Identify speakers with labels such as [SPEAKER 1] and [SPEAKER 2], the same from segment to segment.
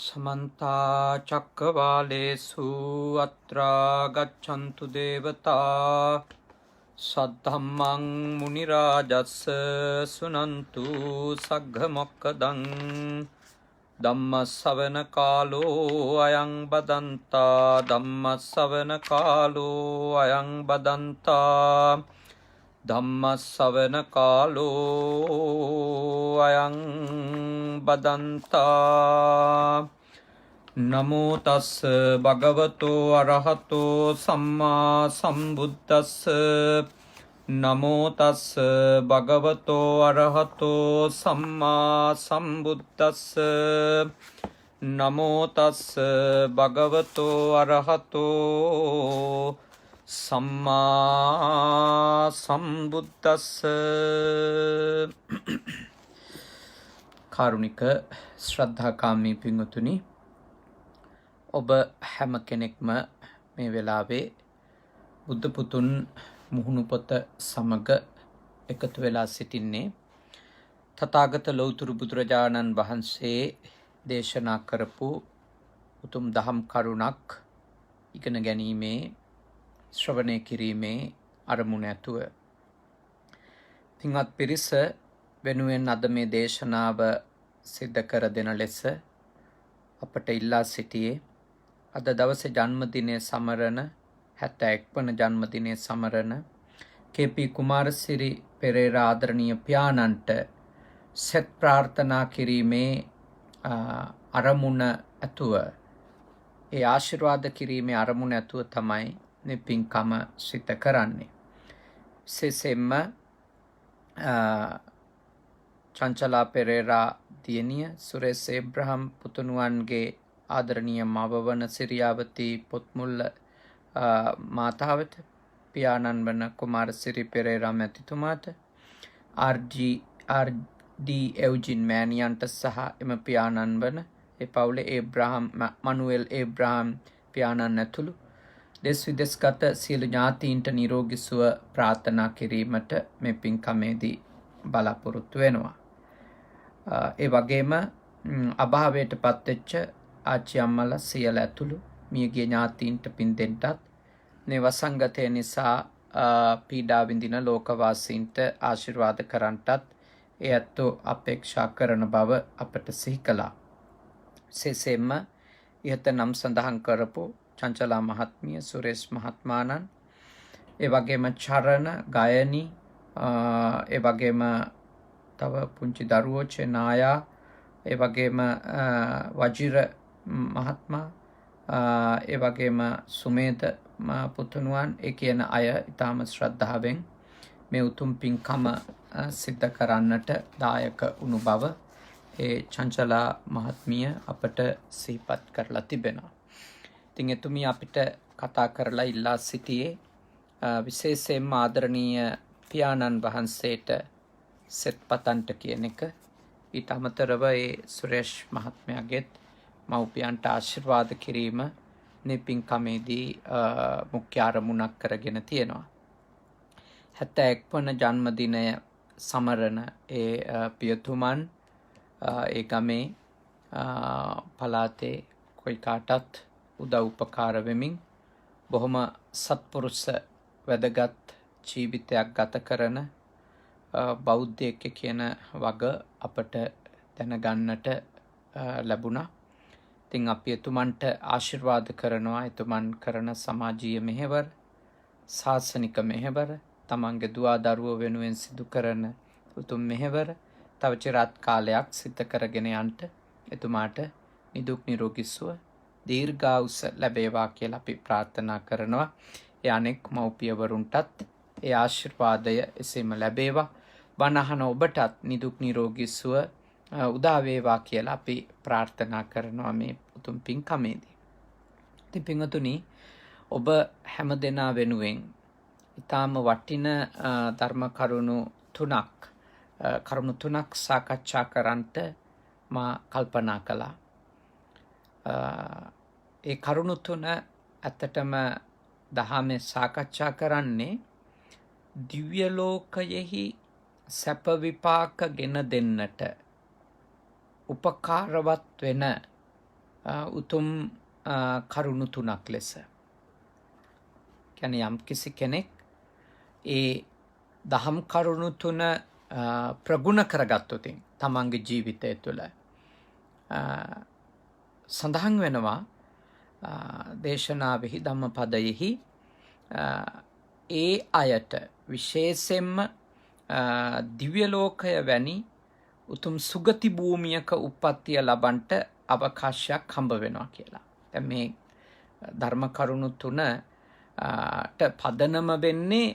[SPEAKER 1] समन्ता चक्रवालेषु अत्रा गच्छन्तु देवता सद्धम्मं मुनिराजस्य सुनन्तु सग्घमोक्खदं धम्मश्रवणकालो अयं बदन्ता धम्मश्रवणकालो अयं बदन्ता धम्मश्रवणकालो अयं बदन्ता नमो तस् भगवतो अरहतो सम्मा सम्बुद्धस्स नमो तस् भगवतो अरहतो सम्मा सम्बुद्धस्स नमो तस् भगवतो अरहतो සම්මා සම්බුද්දස්ස. කාරුණික ශ්‍රද්ධාකාමී පින්වතුනි, ඔබ හැම කෙනෙක්ම මේ වෙලාවේ බුද්ධ පුතුන් මුහුණු පොත සමග එකතු වෙලා සිටින්නේ තථාගත ලෞතුරු බුදුරජාණන් වහන්සේ දේශනා කරපු උතුම් දහම් කරුණක් ඉගෙන ගැනීමේ ශ්‍රවණය කිරීමේ අරමුණ ඇතුව. පින්වත් පිරිස වෙනුවෙන් අද මේ දේශනාව සිද්ධ කර දෙන ලෙස අපට ඉල්ලා සිටියේ අද දවසේ ජන්මදිනය සමරන 71 වන ජන්මදිනය සමරන කේ.පී. කුමාරසිරි පෙරේරා ආදරණීය පියාණන්ට සෙත් ප්‍රාර්ථනා කිරීමේ අරමුණ ඇතුව, ඒ ආශිර්වාද කිරීමේ අරමුණ ඇතුව තමයි මේ පින්කම සිද්ධ කරන්නේ. විශේෂයෙන්ම චංචලා පෙරේරා දියණිය සුරේෂ් ඒබ්‍රහම් පුතුණුවන්ගේ ආදරණීය මව වන සිරියාවතී පොත්මුල්ල මාතාවට, පියාණන් වන කුමාරසිරි පෙරේරා මැතිතුමාට, ආර්.ඩී. එව්ජින් මෑණියන්ට සහ එම පියාණන් වන ඒ පවුලේ ඒබ්‍රහම් මනුවෙල් ඒබ්‍රහම් පියාණන් ඇතුළු දෙස් විදෙස්ගත සියලු ඥාතීන්ට නිරෝගී සුව ප්‍රාර්ථනා කිරීමට මේ පින්කමේදී බලාපොරොත්තු වෙනවා. ඒ වගේම අභාවයට පත්වෙච්ච ආච්චි අම්මලා සියලා ඇතුළු මියගිය ඥාතීන්ට පින් දෙන්නටත්, මේ වසංගතය නිසා පීඩා විඳින ලෝකවාසීන්ට ආශිර්වාද කරන්නටත් ඒ ඇත්තෝ අපේක්ෂා කරන බව අපට සිහි කළා. විශේෂයෙන්ම ඉහත නම් සඳහන් කරපු චංචලා මහත්මිය, සුරේෂ් මහත්මාණන්, ඒ වගේම චරණ, ගයනි, ඒ වගේම තව පුංචි දරුවෝ චෙනායා, ඒ වගේම වජිර මහත්මා, ඒ වගේම සුමේද පුතුණුවන්, ඒ කියන අය ඊටම ශ්‍රද්ධාවෙන් මේ උතුම් පින්කම සිද්ධ කරන්නට දායක වුණු බව ඒ චංචලා මහත්මිය අපට සිහිපත් කරලා තිබෙනවා. ඉතින් එතුමිය අපිට කතා කරලා ඉල්ලා සිටියේ විශේෂයෙන්ම ආදරණීය පියාණන් වහන්සේට සෙත් පතන්ට කියන එක. ඊට අමතරව ඒ සුරේෂ් මහත්මයාගේත් මව්පියන්ට ආශිර්වාද කිරීම මේ පින්කමේදී මුඛ්‍ය අරමුණක් කරගෙන තියෙනවා. 71 වන ජන්මදිනය සමරන ඒ පියතුමන් ඒ ගමේ පළාතේ කොයි කාටත් උදව් උපකාර වෙමින් බොහොම සත්පුරුෂ වැදගත් ජීවිතයක් ගත කරන බෞද්ධයෙක් කියන වග අපට දැනගන්නට ලැබුණා. ඉතින් අපි එතුමන්ට ආශිර්වාද කරනවා. එතුමන් කරන සමාජීය මෙහෙවර, ශාසනික මෙහෙවර, තමන්ගේ දුවා දරුවෝ වෙනුවෙන් සිදු කරන උතුම් මෙහෙවර තව චිරාත් කාලයක් සිද්ධ කරගෙන යන්න එතුමාට නිදුක් නිරෝගී සුව දීර්ඝායුෂ ලැබේවා කියලා අපි ප්‍රාර්ථනා කරනවා. ඒ අනෙක් මව්පියවරුන්ටත් ඒ ආශිර්වාදය එසේම ලැබේවා. වනහන ඔබටත් නිදුක් නිරෝගී සුව උදා වේවා කියලා අපි ප්‍රාර්ථනා කරනවා මේ උතුම් පින්කමේදී. ඉතින් පින්වතුනි, ඔබ හැම දෙනා වෙනුවෙන් ඊටාම වටින ධර්ම කරුණු තුනක් සාකච්ඡා කරන්නට මා කල්පනා කළා. ඒ කරුණු තුන ඇත්තටම දහමේ සාකච්ඡා කරන්නේ දිව්‍ය ලෝකයෙහි සැප විපාක ගෙන දෙන්නට උපකාරවත් වෙන උතුම් කරුණු 3ක් ලෙස. කියන්නේ යම් කිසි කෙනෙක් ඒ දහම් කරුණු 3 ප්‍රගුණ කරගත්තොත් තමන්ගේ ජීවිතය තුළ සඳහන් වෙනවා දේශනාවෙහි ධම්මපදයෙහි ඒ අයට විශේෂයෙන්ම දිව්‍ය ලෝකය වැනි උතුම් සුගති භූමියක උප්පත්තිය ලබන්ට අවකාශයක් හම්බ වෙනවා කියලා. දැන් මේ ධර්ම කරුණු 3ට පදනම වෙන්නේ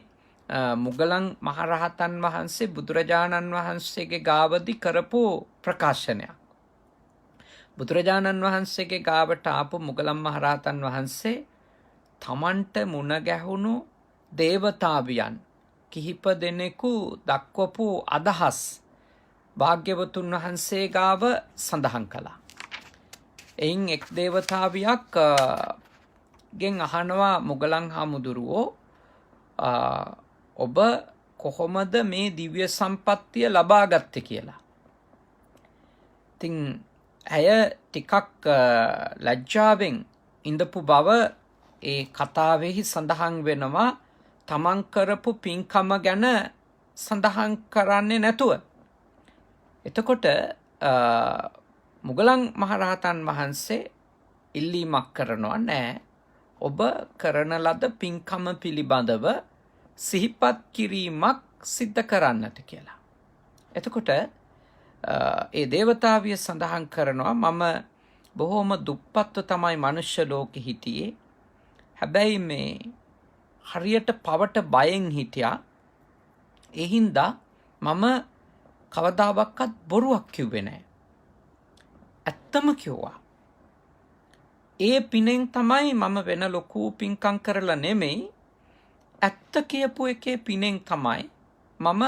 [SPEAKER 1] මුගලන් මහරහතන් වහන්සේ බුදුරජාණන් වහන්සේගේ ගාවදි කරපු ප්‍රකාශනයක්. බුදුරජාණන් වහන්සේගේ ගාවට ආපු මුගලන් මහරහතන් වහන්සේ තමන්ට මුණ ගැහුණු දේවතාවියන් කිහිප දෙනෙකු දක්වපු අදහස් භාග්‍යවතුන් වහන්සේ ගාව සඳහන් කළා. එයින් එක් දේවතාවියක් ගෙන් අහනවා මුගලන් හාමුදුරුවෝ ඔබ කොහොමද මේ දිව්‍ය සම්පත්තිය ලබා ගත්තේ කියලා. ඉතින් ඇය ටිකක් ලැජ්ජාවෙන් ඉඳපු බව ඒ කතාවෙහි සඳහන් වෙනවා. තමන් කරපු පින්කම ගැන සඳහන් කරන්නේ නැතුව. එතකොට මුගලන් මහරහතන් වහන්සේ ඉල්ලීමක් කරනවා නෑ ඔබ කරන ලද පින්කම පිළිබඳව සිහිපත් කිරීමක් සිද්ධ කරන්නට කියලා. එතකොට ඒ දේවතාවිය සඳහන් කරනවා මම බොහෝම දුප්පත්ව තමයි මනුෂ්‍ය ලෝකෙ හිටියේ. හැබැයි මේ හරියට පවට බයෙන් හිටියා. ඒ හින්දා මම කවදාවත් බොරුවක් කිව්වේ නැහැ. ඇත්තම කිව්වා. ඒ පිනෙන් තමයි මම වෙන ලොකු පින්කම් කරලා නෙමෙයි. ඇත්ත කියපු එකේ පිනෙන් තමයි මම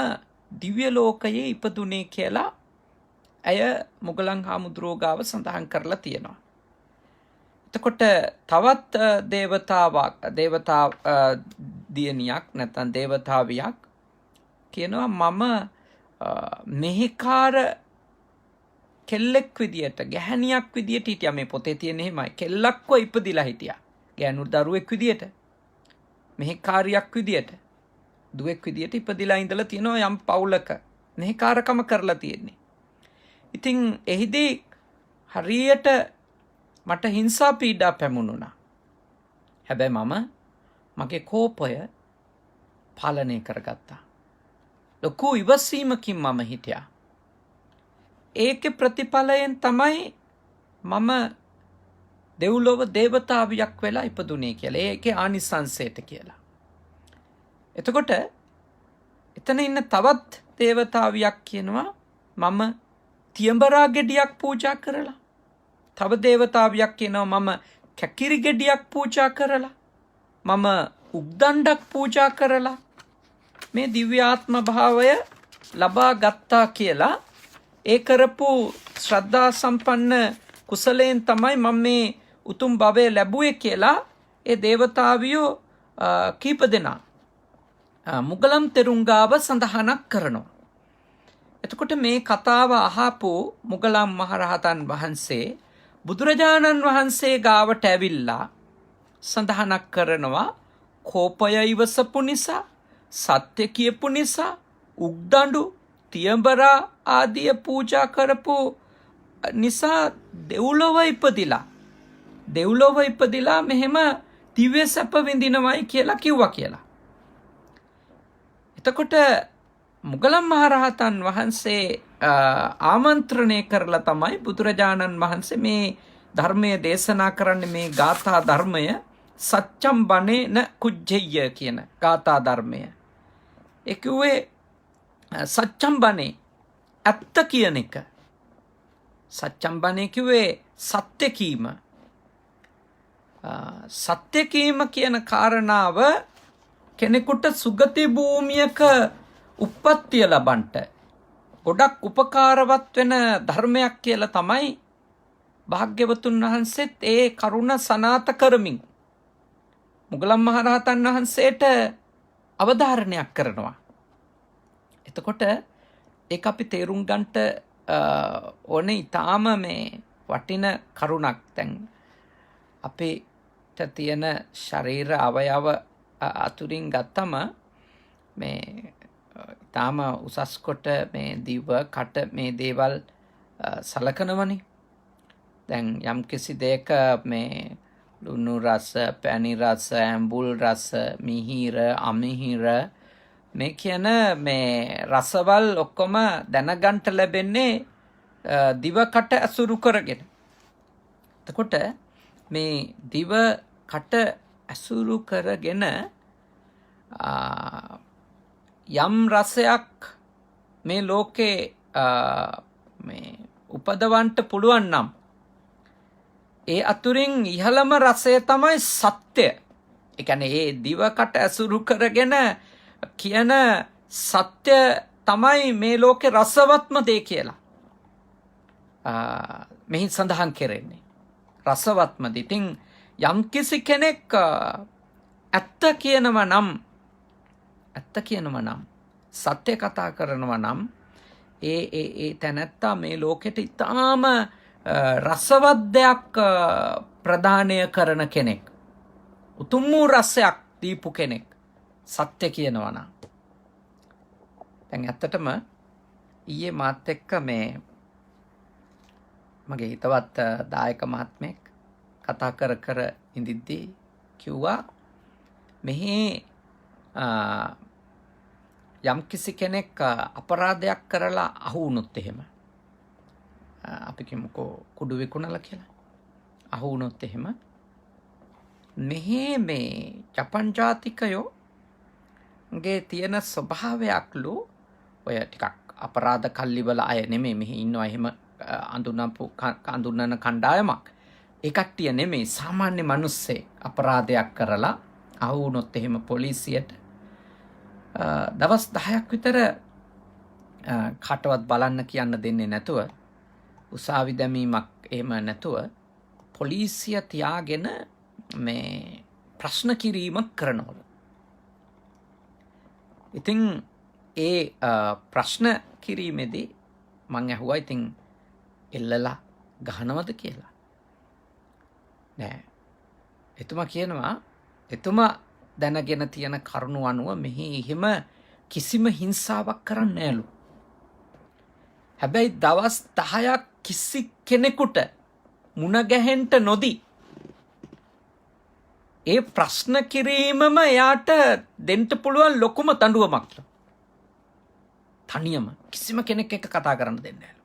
[SPEAKER 1] දිව්‍ය ලෝකයේ ඉපදුනේ කියලා ඇය මුගලන් හාමුදුරුවෝ ගාව සඳහන් කරලා තියෙනවා. එතකොට තවත් දේවතා දියණියක් නැත්නම් දේවතාවියක් කියනවා මම මෙහෙකාර කෙල්ලෙක් විදියට ගැහණියක් විදියට හිටියා. මේ පොතේ තියෙන එහෙමයි. කෙල්ලක්ව ඉපදිලා හිටියා. ගෑනු දරුවෙක් විදියට. මෙහෙකාරියක් විදියට. දුවෙක් විදියට ඉපදිලා ඉඳලා තියෙනවා යම් පවුලක. මෙහෙකාරකම කරලා තියෙන්නේ. ඉතින් එහිදී හරියට මට හිංසා පීඩා පැමුණුණා. හැබැයි මම මගේ කෝපය පාලනය කරගත්තා. ලොකු ඉවසීමකින් මම හිටියා. ඒකේ ප්‍රතිඵලයෙන් තමයි මම දෙව්ලොව දේවතාවියක් වෙලා ඉපදුනේ කියලා. ඒකේ ආනිසංසයට කියලා. එතකොට එතන ඉන්න තවත් දේවතාවියක් කියනවා මම තියඹරා ගෙඩියක් පූජා කරලා. තව දේවතාවියක් කියනවා මම කැකිරි ගෙඩියක් පූජා කරලා. මම උක්දණ්ඩක් පූජා කරලා මේ දිව්‍යාත්ම භාවය ලබා ගත්තා කියලා ඒ කරපු ශ්‍රද්ධා සම්පන්න කුසලයෙන් තමයි මම මේ උතුම් භවය ලැබුවේ කියලා ඒ දේවතාවියෝ කීප දෙනා මුගලන් තෙරුංගාව සඳහනක් කරනවා. එතකොට මේ කතාව අහපු මුගලන් මහරහතන් වහන්සේ බුදුරජාණන් වහන්සේ ගාවට ඇවිල්ලා සඳහනක් කරනවා කෝපය ඉවසපු නිසා, සත්‍ය කියපු නිසා, උක්දඬු තියඹරා ආදිය පූජා කරපු නිසා දෙව්ලොව ඉපදිලා මෙහෙම දිව්‍ය සැප විඳිනවයි කියලා කිව්වා කියලා. එතකොට මුගලන් මහරහතන් වහන්සේ ආමන්ත්‍රණය කරලා තමයි බුදුරජාණන් වහන්සේ මේ ධර්මය දේශනා කරන්නේ. මේ ගාථා ධර්මය සච්චම් බණේන කුජ්ජෙය්‍ය කියන ගාථා ධර්මය. ඒ කිව්වේ සච්චම් බණේ ඇත්ත කියන එක. සච්චම් බණේ කිව්වේ සත්‍ය කීම. සත්‍ය කීම කියන කාරණාව කෙනෙකුට සුගති භූමියක උප්පත්තිය ලබන්ට ගොඩක් උපකාරවත් වෙන ධර්මයක් කියලා තමයි භාග්‍යවතුන් වහන්සේත් ඒ කරුණ සනාත කරමින් මුගලන් මහරහතන් වහන්සේට අවධාරණයක් කරනවා. එතකොට ඒක අපි තේරුම් ගන්නට ඕනේ ඊටාම මේ වටින කරුණක්. දැන් අපිට තියෙන ශරීර අවයව අතුරින් ගත්තම මේ තාම උසස් කොට මේ දිව කට මේ දේවල් සලකනවනේ. දැන් යම්කිසි දෙයක මේ ලුණු රස, පැණි රස, ඇඹුල් රස, මිහිර, අමිහිර මේ කියන මේ රසවල් ඔක්කොම දැනගන්ට ලැබෙන්නේ දිව කට ඇසුරු කරගෙන. එතකොට මේ දිව කට ඇසුරු කරගෙන යම් රසයක් මේ ලෝකේ මේ උපදවන්ට පුළුවන් නම් ඒ අතුරින් ඉහළම රසය තමයි සත්‍ය. ඒ කියන්නේ ඒ දිවකට ඇසුරු කරගෙන කියන සත්‍ය තමයි මේ ලෝකේ රසවත්ම දේ කියලා. මෙහි සඳහන් කෙරෙන්නේ රසවත්ම දේ. ඉතින් යම්කිසි කෙනෙක් ඇත්ත කියනවා නම් සත්‍ය කතා කරනවා නම් ඒ තැනැත්තා මේ ලෝකෙට ඉතාම රසවත් දෙයක් ප්‍රදානය කරන කෙනෙක්. උතුම් වූ රසයක් දීපු කෙනෙක් සත්‍ය කියනවා නම්. දැන් ඇත්තටම ඊයේ මාත් එක්ක මේ මගේ හිතවත් දායක මහත්මයෙක් කතා කර ඉඳිද්දී කිව්වා මෙහි යම්කිසි කෙනෙක් අපරාධයක් කරලා අහු වුණොත් එහෙම අපි කියමුකෝ කුඩු විකුණලා කියලා අහු වුණොත් එහෙම මෙහි මේ ජපන් ජාතිකයෝගේ තියෙන ස්වභාවයක්ලු ඔය ටිකක් අපරාධ කල්ලිවල අය නෙමෙයි මෙහි ඉන්නවා එහෙම අඳුනන කණ්ඩායමක්. ඒ කට්ටිය නෙමෙයි සාමාන්‍ය මිනිස්සේ අපරාධයක් කරලා අහු වුණොත් එහෙම පොලිසියට දවස් 10ක් විතර කාටවත් බලන්න කියන්න දෙන්නේ නැතුව උසාවි දැමීමක් එහෙම නැතුව පොලිසිය තියාගෙන මේ ප්‍රශ්න කිරීමක් කරනවලු. ඉතින් ඒ ප්‍රශ්න කිරීමේදී මං ඇහුවා ඉතින් එල්ලලා ගහනවද කියලා. නෑ. එතුමා කියනවා එතුමා දැනගෙන තියෙන කරුණු අනුව මෙහි එහෙම කිසිම හිංසාවක් කරන්නේ නෑලු. හැබැයි දවස් 10ක් කිසි කෙනෙකුට මුණ ගැහෙන්න නොදී ඒ ප්‍රශ්න කිරීමම එයාට දෙන්න පුළුවන් ලොකුම දඬුවමක්. තනියම කිසිම කෙනෙක් එක්ක කතා කරන්න දෙන්නේ නෑලු.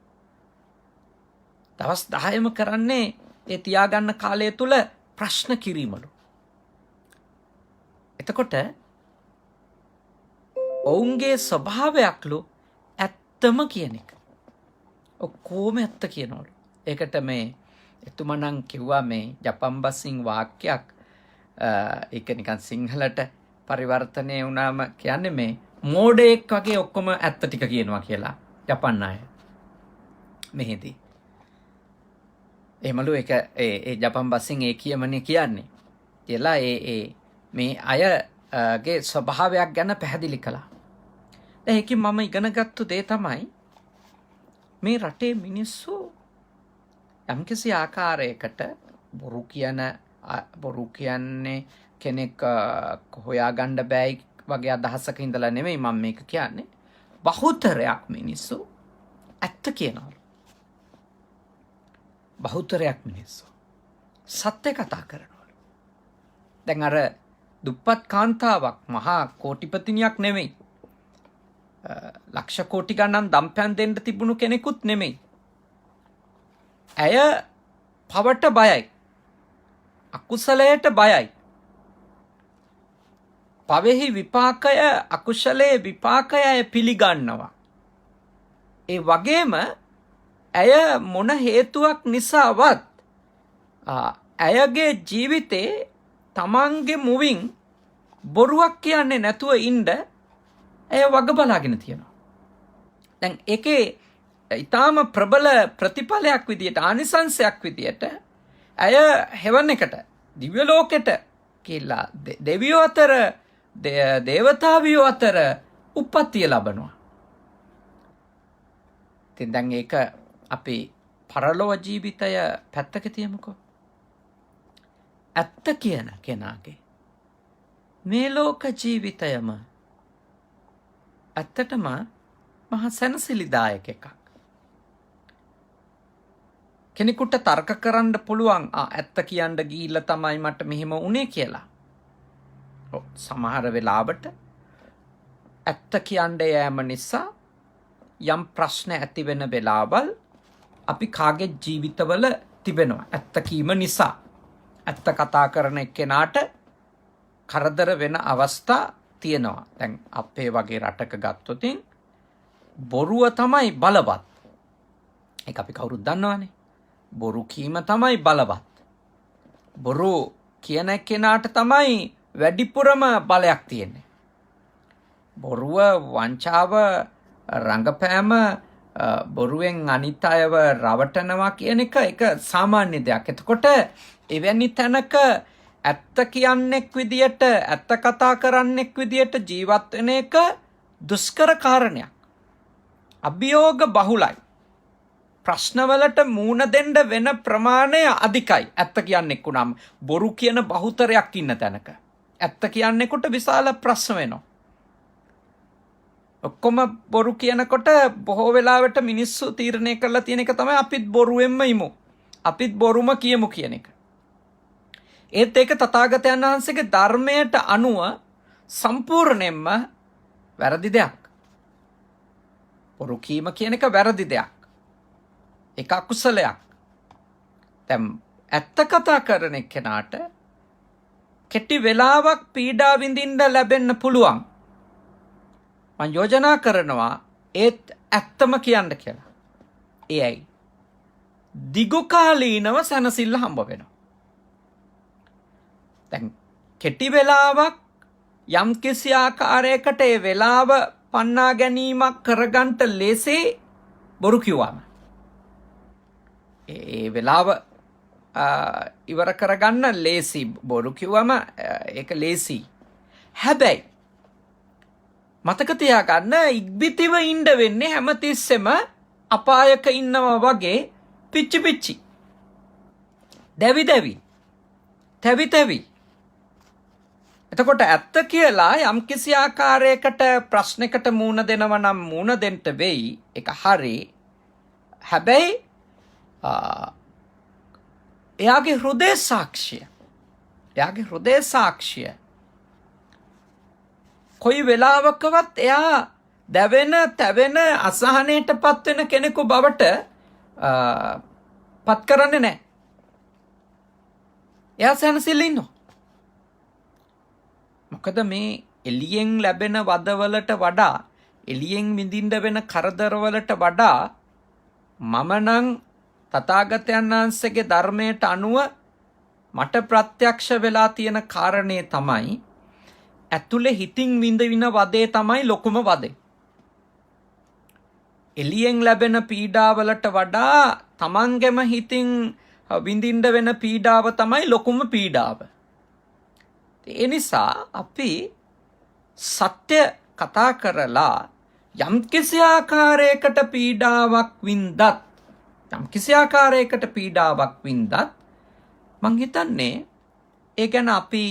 [SPEAKER 1] දවස් 10ම කරන්නේ ඒ තියාගන්න කාලය තුල ප්‍රශ්න කිරීමලු. එතකොට ඔවුන්ගේ ස්වභාවයක්ලු ඇත්තම කියන එක. ඔක්කොම ඇත්ත කියනවලු. ඒකට මේ එතුමා නම් කිව්වා මේ ජපන් බසින් වාක්‍යයක් ඒක නිකන් සිංහලට පරිවර්තනය වුණාම කියන්නේ මේ මෝඩයෙක් වගේ ඔක්කොම ඇත්ත ටික කියනවා කියලා ජපන් අය. මෙහෙදී එහෙමලු ඒක ඒ ජපන් බසින් ඒ කියමනේ කියන්නේ කියලා ඒ මේ අයගේ ස්වභාවයක් ගැන පැහැදිලි කළා. දැන් ඒකෙන් මම ඉගෙනගත්තු දේ තමයි මේ රටේ මිනිස්සු යම්කිසි ආකාරයකට බොරු කියන්නේ කෙනෙක් හොයාගන්න බෑයි වගේ අදහසක ඉඳලා නෙමෙයි මම මේක කියන්නේ. බහුතරයක් මිනිස්සු ඇත්ත කියනවලු. බහුතරයක් මිනිස්සු සත්‍ය කතා කරනවලු. දැන් අර දුප්පත් කාන්තාවක් මහා කෝටිපතිනියක් නෙමෙයි. ලක්ෂ කෝටි ගණන් දම්පැන් දෙන්න තිබුණු කෙනෙකුත් නෙමෙයි. ඇය පවට බයයි. අකුසලයට බයයි. පවෙහි විපාකය අකුසලයේ විපාකය ඇය පිළිගන්නවා. ඒ වගේම ඇය මොන හේතුවක් නිසාවත් ඇයගේ ජීවිතේ තමන්ගේ මුවින් බොරුවක් කියන්නේ නැතුව ඉන්න ඇය වග බලාගෙන තියෙනවා. දැන් ඒකේ ඊටාම ප්‍රබල ප්‍රතිඵලයක් විදියට ආනිසංසයක් විදියට ඇය හෙවන් එකට දිව්‍ය ලෝකෙට කියලා දෙවියෝ අතර දේවතාවියෝ අතර උප්පත්තිය ලබනවා. ඉතින් දැන් ඒක අපි පරලොව ජීවිතය පැත්තක තියමුකෝ. ඇත්ත කියන කෙනාගේ මේ ලෝක ජීවිතයම ඇත්තටම මහා සැනසිලිදායක එකක්. කෙනෙකුට තර්ක කරන්න පුළුවන් ඇත්ත කියන්න ගිහිල්ලා තමයි මට මෙහෙම වුණේ කියලා. සමහර වෙලාවට ඇත්ත කියන්න යෑම නිසා යම් ප්‍රශ්න ඇති වෙන වෙලාවල් අපි කාගේ ජීවිතවල තිබෙනවා. ඇත්ත කීම නිසා ඇත්ත කතා කරන එක්කෙනාට කරදර වෙන අවස්ථා තියෙනවා. දැන් අපේ වගේ රටක ගත්තොතින් බොරුව තමයි බලවත්. ඒක අපි කවුරුත් දන්නවනේ. බොරු කීම තමයි බලවත්. බොරු කියන කෙනාට තමයි වැඩිපුරම බලයක් තියෙන්නේ. බොරුව, වංචාව, රංගපෑම, බොරුවෙන් අනිත් අයව රවටනවා කියන එක සාමාන්‍ය දෙයක්. එතකොට එවැනි තැනක ඇත්ත කියන්නෙක් විදියට, ඇත්ත කතා කරන්නෙක් විදියට ජීවත් වෙන එක දුෂ්කර කාරණයක්. අභියෝග බහුලයි. ප්‍රශ්නවලට මූණ දෙන්න වෙන ප්‍රමාණය අධිකයි. ඇත්ත කියන්නෙක් වුණාම බොරු කියන බහුතරයක් ඉන්න තැනක ඇත්ත කියන්නෙකුට විශාල ප්‍රශ්න වෙනවා. ඔක්කොම බොරු කියනකොට බොහෝ වෙලාවට මිනිස්සු තීරණය කරලා තියෙන එක තමයි අපිත් බොරුවෙන්ම ඉමු. අපිත් බොරුම කියමු කියන එක. ඒත් ඒක තථාගතයන් වහන්සේගේ ධර්මයට අනුව සම්පූර්ණයෙන්ම වැරදි දෙයක්. බොරු කීම කියන එක වැරදි දෙයක්. ඒක අකුසලයක්. දැන් ඇත්ත කතා කරන කෙනාට කෙටි වෙලාවක් පීඩා විඳින්න ලැබෙන්න පුළුවන්. මම යෝජනා කරනවා ඒත් ඇත්තම කියන්න කියලා. එයයි දිගු කාලීනව සැනසෙල්ල හම්බ වෙනවා. දැන් කෙටි වෙලාවක් යම් කිසි ආකාරයකට ඒ වෙලාව පන්නා ගැනීමක් කරගන්න ලේසේ බොරු කිව්වම ඒ වෙලාව ඉවර කරගන්න ලේසි. බොරු කිව්වම ඒක ලේසි. හැබැයි මතක තියාගන්න ඉක්බිතිව ඉන්න වෙන්නේ හැමතිස්සෙම අපායක ඉන්නවා වගේ පිච්චි පිච්චි. දැවි දැවි. තැවි තැවි. එතකොට ඇත්ත කියලා යම් කිසි ආකාරයකට ප්‍රශ්නයකට මූණ දෙනවා නම් මූණ දෙන්න වෙයි. ඒක හරි. හැබැයි එයාගේ හෘදය සාක්ෂිය කොයි වෙලාවකවත් එයා දැවෙන තැවෙන අසහනයට පත්වෙන කෙනෙකු බවට පත් කරන්නේ නැහැ. එයා සැනසෙල්ල ඉන්නවා. මොකද මේ එළියෙන් ලැබෙන වදවලට වඩා, එළියෙන් විඳින්න වෙන කරදරවලට වඩා මම නම් තථාගතයන් වහන්සේගේ ධර්මයට අනුව මට ප්‍රත්‍යක්ෂ වෙලා තියෙන කාරණේ තමයි ඇතුලේ හිතින් විඳින වදේ තමයි ලොකුම වදේ. එළියෙන් ලැබෙන පීඩාවලට වඩා තමන්ගෙම හිතින් විඳින්න වෙන පීඩාව තමයි ලොකුම පීඩාව. ඒ නිසා අපි සත්‍ය කතා කරලා යම් කිසි ආකාරයකට පීඩාවක් වින්දත් මං හිතන්නේ ඒ ගැන අපි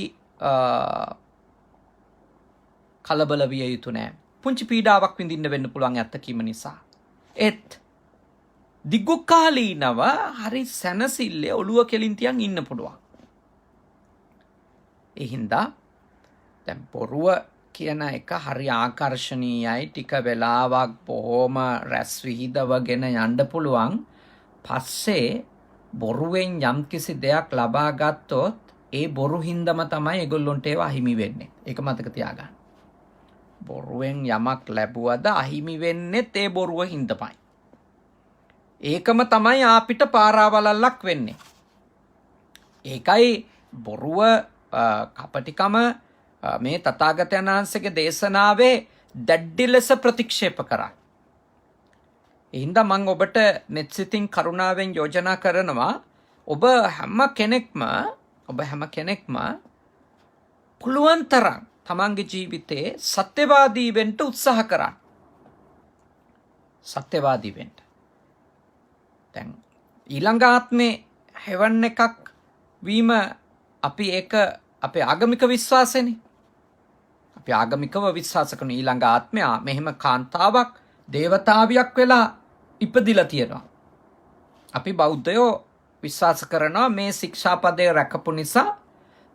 [SPEAKER 1] කලබල විය යුතු නෑ. පුංචි පීඩාවක් විඳින්න වෙන්න පුළුවන් ඇත්ත කීම නිසා. ඒත් දිගු කාලීනව හරි සැනසille ඔළුව කෙලින් තියන් ඉන්න පුළුවන්. ඒ හින්දා දැන් බොරුව කියන එක හරි ආකර්ශනීයයි. ටික වෙලාවක් බොහොම රැස් විහිදවගෙන යන්න පුළුවන්. පස්සේ බොරුවෙන් යම්කිසි දෙයක් ලබා ගත්තොත් ඒ බොරු හින්දම තමයි ඒගොල්ලොන්ට ඒවා අහිමි වෙන්නේ. ඒක මතක තියාගන්න. බොරුවෙන් යමක් ලැබුවද අහිමි වෙන්නේත් ඒ බොරුව හින්දමයි. ඒකම තමයි අපිට පාරාවලල්ලක් වෙන්නේ. ඒකයි බොරුව කපටිකම මේ තථාගතයන් වහන්සේගේ දේශනාවේ දැඩි ලෙස ප්‍රතික්ෂේප කරා. ඒ හින්දා මම ඔබට මෙත්සිතින් කරුණාවෙන් යෝජනා කරනවා ඔබ හැම කෙනෙක්ම පුළුවන් තරම් තමන්ගේ ජීවිතේ සත්‍යවාදී වෙන්න උත්සාහ කරන්න. සත්‍යවාදී වෙන්න. දැන් ඊළඟ ආත්මේ හෙවන් එකක් වීම අපි ඒක අපේ ආගමික විශ්වාසනේ. අපි ආගමිකව විශ්වාස කරන ඊළඟ ආත්මයා මෙහෙම කාන්තාවක් දේවතාවියක් වෙලා ඉපදිලා තියෙනවා. අපි බෞද්ධයෝ විශ්වාස කරනවා මේ ශික්ෂාපදය රැකපු නිසා,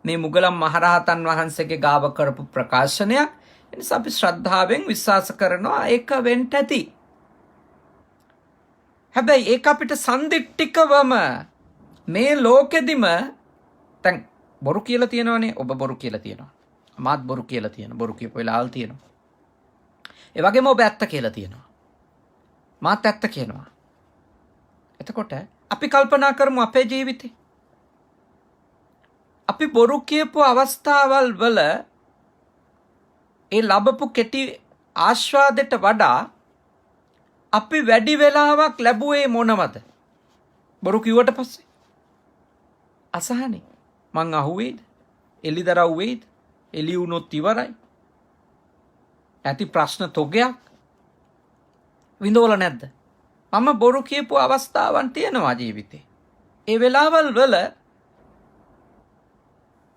[SPEAKER 1] මේ මුගලන් මහරහතන් වහන්සේගේ ගාව කරපු ප්‍රකාශනයක්. එනිසා අපි ශ්‍රද්ධාවෙන් විශ්වාස කරනවා ඒක වෙන්න ඇති. හැබැයි ඒක අපිට සන්දිට්ඨිකවම මේ ලෝකෙදිම දැන් බොරු කියලා තියෙනවනේ. ඔබ බොරු කියලා තියෙනවා. මාත් බොරු කියලා තියෙනවා. බොරු කියපු වෙලාවල් තියෙනවා. ඒ වගේම ඔබ ඇත්ත කියලා තියෙනවා. මාත් ඇත්ත කියනවා. එතකොට අපි කල්පනා කරමු අපේ ජීවිතේ. අපි බොරු කියපු අවස්ථාවල් වල ඒ ලැබපු කෙටි ආස්වාදයට වඩා අපි වැඩි වෙලාවක් ලැබුවේ මොනවද? බොරු කිව්වට පස්සේ අසහනේ. මං අහුවේද? එලිදරව් වේද? එලි වුණොත් ඉවරයි. ඇති ප්‍රශ්න තොගයක් විඳවල නැද්ද? මම බොරු කියපු අවස්ථාවන් තියෙනවා ජීවිතේ. ඒ වෙලාවල් වල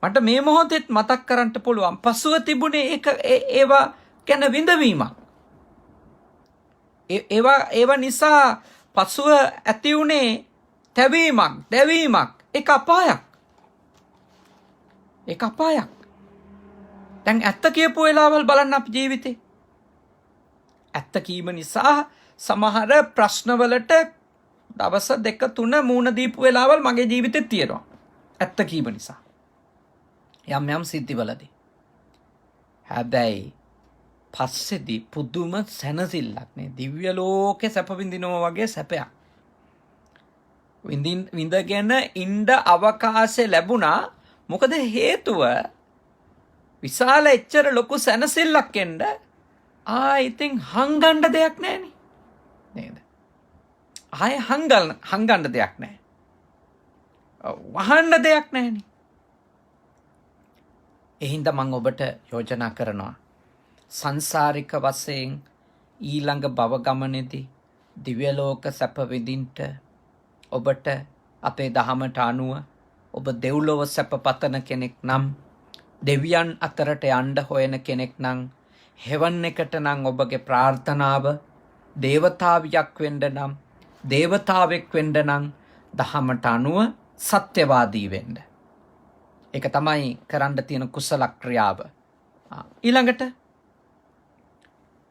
[SPEAKER 1] මට මේ මොහොතේත් මතක් කරන්න පුළුවන් පසුව තිබුණේ ඒවා ගැන විඳවීමක්. ඒවා නිසා පසුව ඇති වුණේ තැවීමක්, දැවීමක්. ඒක අපායක්. ඒක අපායක්. දැන් ඇත්ත කියපු වෙලාවල් බලන්න අපේ ජීවිතේ. ඇත්ත කීම නිසා සමහර ප්‍රශ්නවලට දවස් 2-3 මූණ දීපු වෙලාවල් මගේ ජීවිතේ තියෙනවා. ඇත්ත කීම නිසා. යම් සිද්ධිවලදී. හැබැයි පස්සේදී පුදුම සැනසෙල්ලක් නේ. දිව්‍ය ලෝකේ සැප විඳිනවා වගේ සැපයක්. විඳගෙන ඉන්න අවකාශය ලැබුණා. මොකද හේතුව විශාල එච්චර ලොකු සැනසෙල්ලක් එන්න ඉතින් හංගන්න දෙයක් නැහැනේ. නේද? ආයේ හංගන්න දෙයක් නැහැ. වහන්න දෙයක් නැහැනේ. එහින්ද මම ඔබට යෝජනා කරනවා සංසාරික වශයෙන් ඊළඟ භව ගමනේදී දිව්‍ය ලෝක සැප විඳින්න ඔබට අපේ දහමට අනුව ඔබ දෙව්ලොව සැප පතන කෙනෙක් නම්, දෙවියන් අතරට යන්න හොයන කෙනෙක් නම්, හෙවන් එකට නම් ඔබගේ ප්‍රාර්ථනාව දේවතාවියක් වෙන්න නම්, දේවතාවෙක් වෙන්න නම් දහමට අනුව සත්‍යවාදී වෙන්න. ඒක තමයි කරන්න තියෙන කුසල ක්‍රියාව. ඊළඟට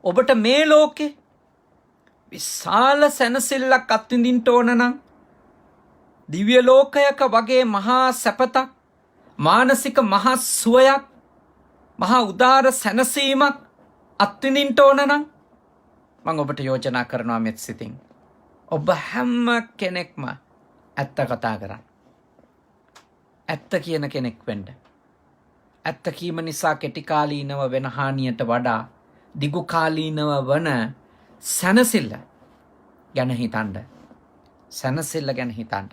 [SPEAKER 1] ඔබට මේ ලෝකේ විශාල සැනසෙල්ලක් අත්විඳින්න ඕන නම්, දිව්‍ය ලෝකයක වගේ මහා සැපතක්, මානසික මහා සුවයක්, මහා උදාර සැනසීමක් අත්විඳින්න ඕන නම් මම ඔබට යෝජනා කරනවා මෙත් සිතින් ඔබ හැම කෙනෙක්ම ඇත්ත කතා කරන්න. ඇත්ත කියන කෙනෙක් වෙන්න. ඇත්ත කීම නිසා කෙටි කාලීනව වෙන හානියට වඩා දිගු කාලීනව වන සැනසෙල්ල ගැන හිතන්න. සැනසෙල්ල ගැන හිතන්න.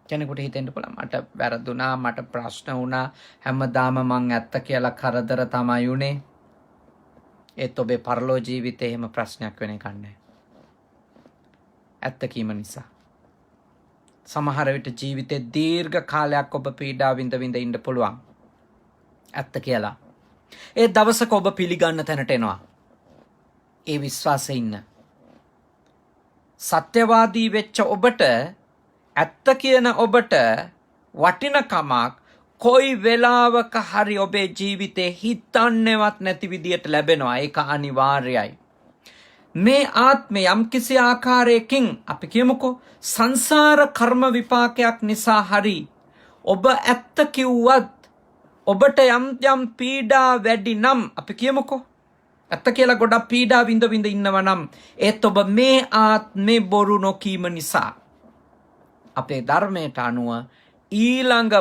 [SPEAKER 1] කෙනෙකුට හිතෙන්න පුළුවන් මට වැරදුනා, මට ප්‍රශ්න වුණා, හැමදාම මං ඇත්ත කියලා කරදර තමයි උනේ. ඒත් ඔබේ පරලෝ ජීවිතේ එහෙම ප්‍රශ්නයක් වෙන එකක් නැහැ. ඇත්ත කීම නිසා සමහර විට ජීවිතේ දීර්ඝ කාලයක් ඔබ පීඩා විඳ ඉන්න පුළුවන්. ඇත්ත කියලා. ඒ දවසක ඔබ පිළිගන්න තැනට එනවා. ඒ විශ්වාසයේ ඉන්න. සත්‍යවාදී වෙච්ච ඔබට, ඇත්ත කියන ඔබට වටිනකමක් කොයි වෙලාවක හරි ඔබේ ජීවිතේ හිතන්නේවත් නැති විදියට ලැබෙනවා. ඒක අනිවාර්යයි. මේ ආත්මය යම් කිසි ආකාරයකින් අපි කියමුකෝ සංසාර කර්ම විපාකයක් නිසා හරි ඔබ ඇත්ත කිව්වත් ඔබට යම් පීඩා වැඩි නම් අපි කියමුකෝ ඇත්ත කියලා ගොඩක් පීඩා විඳ ඉන්නව නම් ඒත් ඔබ මේ ආත්මේ බොරු නොකීම නිසා අපේ ධර්මයට අනුව ඊළඟ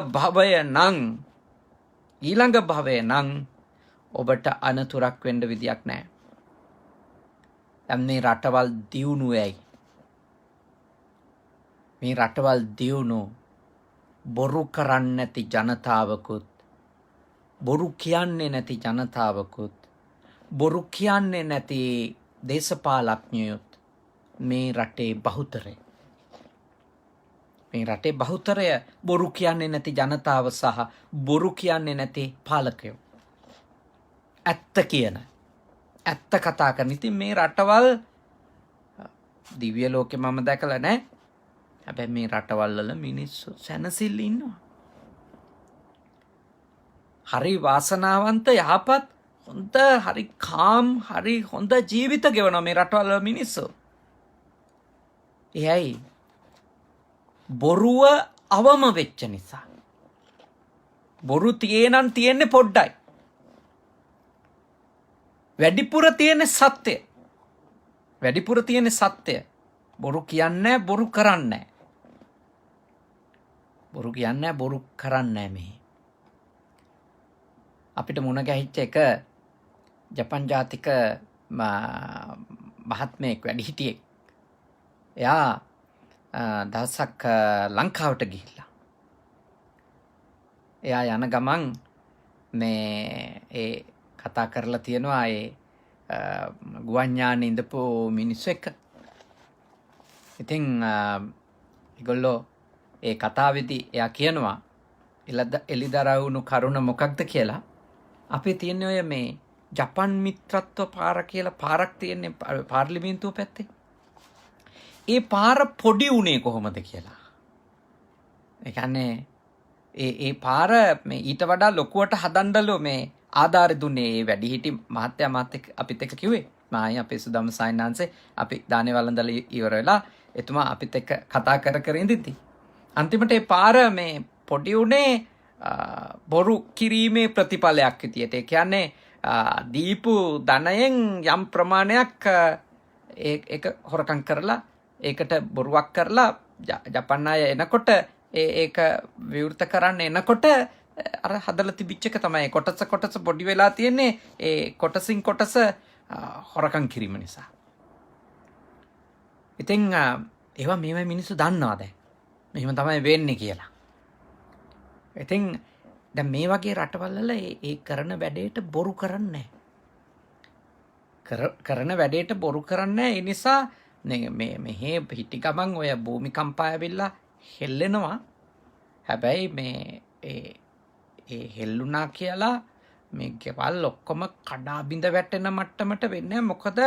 [SPEAKER 1] භවය නම් ඔබට අනතුරක් වෙන්න විදියක් නැහැ. දැන් මේ රටවල් දියුණු වෙයි. මේ රටවල් දියුණු බොරු කරන්නේ නැති ජනතාවකුත්, බොරු කියන්නේ නැති ජනතාවකුත්, බොරු කියන්නේ නැති දේශපාලඥයොත් මේ රටේ බහුතරය. මේ රටේ බහුතරය බොරු කියන්නේ නැති ජනතාව සහ බොරු කියන්නේ නැති පාලකයෝ. ඇත්ත කියන, ඇත්ත කතා කරන. ඉතින් මේ රටවල් දිව්‍ය ලෝකෙ මම දැකලා නැහැ. හැබැයි මේ රටවල් වල මිනිස්සු සැනසෙල්ල ඉන්නවා. හරි වාසනාවන්ත යහපත් හොඳ හරි කාම් හරි හොඳ ජීවිත ගෙවනවා මේ රටවල් වල මිනිස්සු. එයයි බොරුව අවම වෙච්ච නිසා. බොරු තියෙනන් තියෙන්නේ පොඩ්ඩයි. වැඩිපුර තියෙන්නේ සත්‍ය. වැඩිපුර තියෙන්නේ සත්‍ය. බොරු කියන්නේ බොරු කරන්නේ. බොරු කියන්නේ බොරු කරන්නේ මේ. අපිට මුණ ගැහිච්ච එක ජපන් ජාතික මහත්මයෙක් වැඩිහිටියෙක්. එයා දවසක් ලංකාවට ගිහිල්ලා. එයා යන ගමන් මේ ඒ කතා කරලා තියෙනවා ඒ ගුවන් යානේ ඉඳපු මිනිස්සු එක්ක. ඉතින් ඒගොල්ලෝ ඒ කතාවේදී එයා කියනවා එලිදරව් වුණු කරුණ මොකක්ද කියලා. අපි තියන්නේ ඔය මේ ජපන් මිත්‍රත්ව පාර කියලා පාරක් තියෙන්නේ පාර්ලිමේන්තුව පැත්තේ. ඒ පාර පොඩි උනේ කොහොමද කියලා. ඒ කියන්නේ ඒ පාර මේ ඊට වඩා ලොකුවට හදන්නලු මේ ආධාර දුන්නේ ඒ වැඩිහිටි මහත්තයා මාත් අපිත් එක්ක කිව්වේ. මායි අපේ සුදම් සයින්නාන්සේ අපි දානේ වළඳලා ඉවර වෙලා එතුමා අපිත් එක්ක කතා කර ඉඳිද්දි අන්තිමට ඒ පාර මේ පොඩි උනේ බොරු කිරීමේ ප්‍රතිඵලයක් විදියට. ඒ කියන්නේ දීපු ධනයෙන් යම් ප්‍රමාණයක් ඒක හොරකම් කරලා ඒකට බොරුවක් කරලා ජපන් අය එනකොට ඒක විවෘත කරන්න එනකොට අර හදලා තිබිච්ච එක තමයි කොටස පොඩි වෙලා තියෙන්නේ. ඒ කොටසින් කොටස හොරකම් කිරීම නිසා. ඉතින් ඒවා මේවයි මිනිස්සු දන්නවා දැන්. මෙහෙම තමයි වෙන්නේ කියලා. ඉතින් දැන් මේ වගේ රටවල් වල ඒ කරන වැඩේට බොරු කරන්නේ කරන වැඩේට බොරු කරන්නේ. ඒ නිසා මෙහෙ හිටි ගමන් ඔය භූමිකම්පා ඇවිල්ලා හෙල්ලෙනවා. හැබැයි මේ ඒ හෙල්ලුණා කියලා මේ ගෙවල් ඔක්කොම කඩා බිඳ වැටෙන මට්ටමට වෙන්නේ. මොකද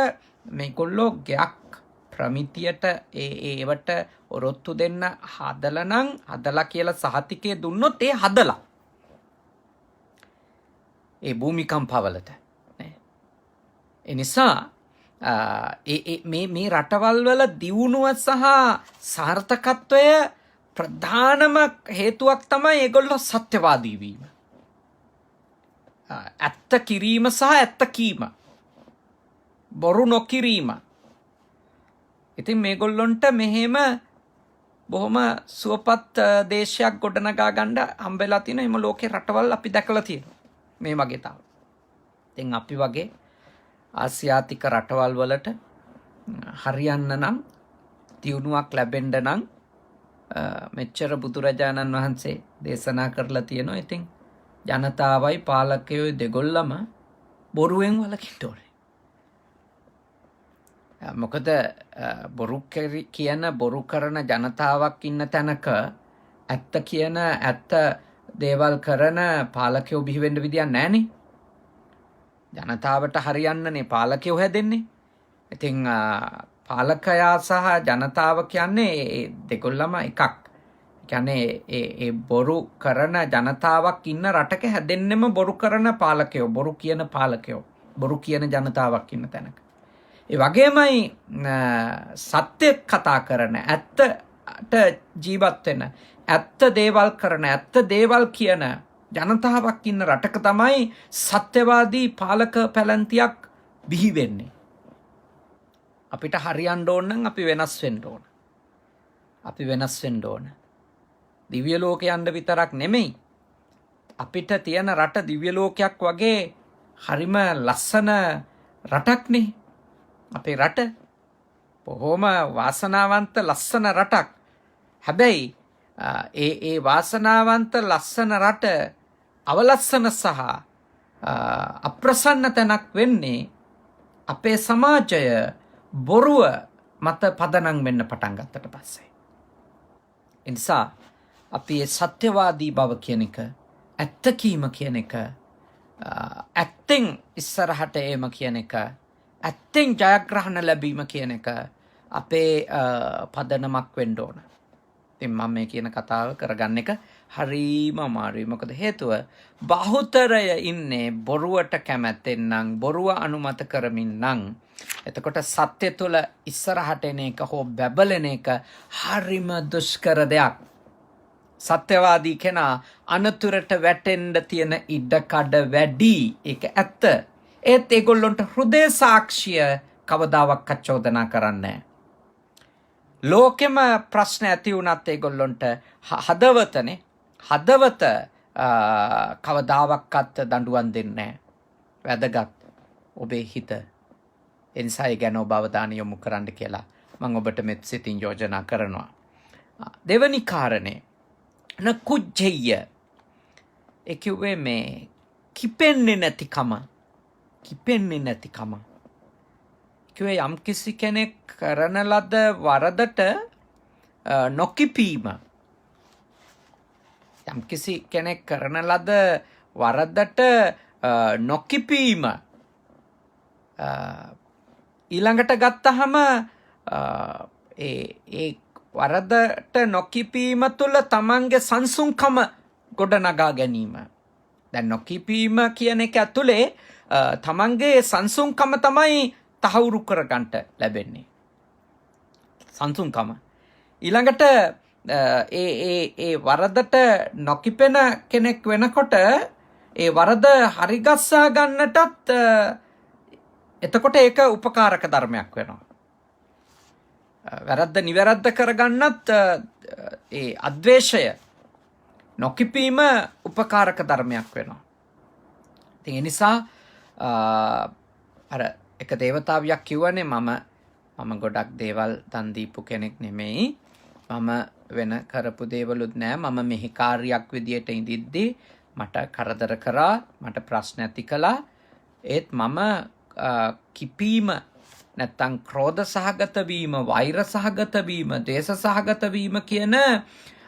[SPEAKER 1] මේගොල්ලෝ ගයක් ප්‍රමිතියට ඒවට ඔරොත්තු දෙන්න හදලා කියලා සහතිකය දුන්නොත් ඒ හදලා ඒ භූමිකම්පාවලට. ඒ නිසා මේ රටවල් වල දියුණුව සහ සාර්ථකත්වය ප්‍රධානම හේතුවක් තමයි ඒගොල්ලෝ සත්‍යවාදී වීම. ඇත්ත කිරීම සහ ඇත්ත කීම. බොරු නොකිරීම. ඉතින් මේගොල්ලොන්ට මෙහෙම බොහොම සුවපත් දේශයක් ගොඩනගා ගන්න හම්බෙලා තියෙන එම ලෝකේ රටවල් අපි දැකලා තියෙනවා. මේ වගේ තාම. ඉතින් අපි වගේ ආසියාතික රටවල් වලට හරියන්න නම් දියුණුවක් ලැබෙන්න නම් මෙච්චර බුදුරජාණන් වහන්සේ දේශනා කරලා තියෙනවා. ඉතින් ජනතාවයි පාලකයෝ දෙගොල්ලම බොරුවෙන් වළකින්න ඕනේ. මොකද බොරු කියන බොරු කරන ජනතාවක් ඉන්න තැනක ඇත්ත කියන ඇත්ත දේවල් කරන පාලකයෝ බිහි වෙන්න විදියක් නැහනේ. ජනතාවට හරියන්නනේ පාලකයෝ හැදෙන්නේ. ඉතින් පාලකයා සහ ජනතාව කියන්නේ දෙකොල්ලම එකක්. කියන්නේ ඒ බොරු කරන ජනතාවක් ඉන්න රටක හැදෙන්නෙම බොරු කරන පාලකයෝ, බොරු කියන පාලකයෝ, බොරු කියන ජනතාවක් ඉන්න තැනක. ඒ වගේමයි සත්‍ය කතා කරන, ඇත්තට ජීවත් වෙන, ඇත්ත දේවල් කරන, ඇත්ත දේවල් කියන ජනතාවක් ඉන්න රටක තමයි සත්‍යවාදී පාලක පැලැන්තියක් බිහි වෙන්නේ. අපිට හරියන්න ඕන නම් අපි වෙනස් වෙන්න ඕන. අපි වෙනස් වෙන්න ඕන. දිව්‍ය ලෝකේ යන්න විතරක් නෙමෙයි. අපිට තියෙන රට දිව්‍ය ලෝකයක් වගේ හරිම ලස්සන රටක්නේ. අපේ රට බොහොම වාසනාවන්ත ලස්සන රටක්. හැබැයි ඒ වාසනාවන්ත ලස්සන රට අවලස්සන සහ අප්‍රසන්න තැනක් වෙන්නේ අපේ සමාජය බොරුව මත පදනම් වෙන්න පටන් ගත්තට පස්සේ. නිසා අපි ඒ සත්‍යවාදී බව කියන එක, ඇත්ත කීම කියන එක, ඇත්තෙන් ඉස්සරහට ඒම කියන එක, ඇත්තෙන් ජයග්‍රහණ ලැබීම කියන එක අපේ පදනමක් වෙන්න ඕන. ඉතින් මම මේ කියන කතාව කරගන්න එක හරිම අමාරුයි. මොකද හේතුව බහුතරය ඉන්නේ බොරුවට කැමැත්තෙන් නම්, බොරුව අනුමත කරමින් නම්, එතකොට සත්‍ය තුළ ඉස්සරහට එන එක හෝ බැබලෙන එක හරිම දුෂ්කර දෙයක්. සත්‍යවාදී කෙනා අනතුරට වැටෙන්න තියෙන ඉඩකඩ වැඩි. ඒක ඇත්ත. ඒත් ඒගොල්ලොන්ට හෘදය සාක්ෂිය කවදාවත් චෝදනා කරන්නේ නැහැ. ලෝකෙම ප්‍රශ්න ඇති වුණත් ඒගොල්ලොන්ට හදවත කවදාවක්වත් දඬුවම් දෙන්නේ නැහැ. වැදගත් ඔබේ හිත. එනිසා ඒ ගැන ඔබ අවධානය යොමු කරන්න කියලා මම ඔබට මෙත් සිතින් යෝජනා කරනවා. දෙවැනි කාරණේ කුජ්ජෙය. ඒ කිව්වේ මේ කිපෙන්නේ නැතිකම. කිව්වේ යම් කිසි කෙනෙක් කරන ලද වරදට නොකිපීම. යම් කිසි කෙනෙක් කරන ලද වරදට නොකිපීම. ඊළඟට ගත්තහම ඒ වරදට නොකිපීම තුළ තමන්ගේ සංසුන්කම ගොඩනගා ගැනීම. දැන් නොකිපීම කියන එක ඇතුලේ තමන්ගේ සංසුන්කම තමයි තහවුරු කරගන්නට ලැබෙන්නේ. සංසුන්කම. ඊළඟට ඒ වරදට නොකිපෙන කෙනෙක් වෙනකොට ඒ වරද හරිගස්සා ගන්නටත් එතකොට ඒක උපකාරක ධර්මයක් වෙනවා. වැරද්ද නිවැරද්ද කරගන්නත් ඒ අද්වේෂය නොකිපීම උපකාරක ධර්මයක් වෙනවා. ඉතින් ඒ නිසා අර එක දේවතාවියක් කිව්වනේ මම ගොඩක් දේවල් දන් දීපු කෙනෙක් නෙමෙයි. මම වෙන කරපු දේවලුත් නෑ. මම මෙහි කාර්යයක් විදියට ඉඳිද්දී මට කරදර කරා, මට ප්‍රශ්න ඇති කළා. ඒත් මම කිපීම නැත්තම් ක්‍රෝධ සහගත වීම, වෛර සහගත වීම, ද්වේෂ සහගත වීම කියන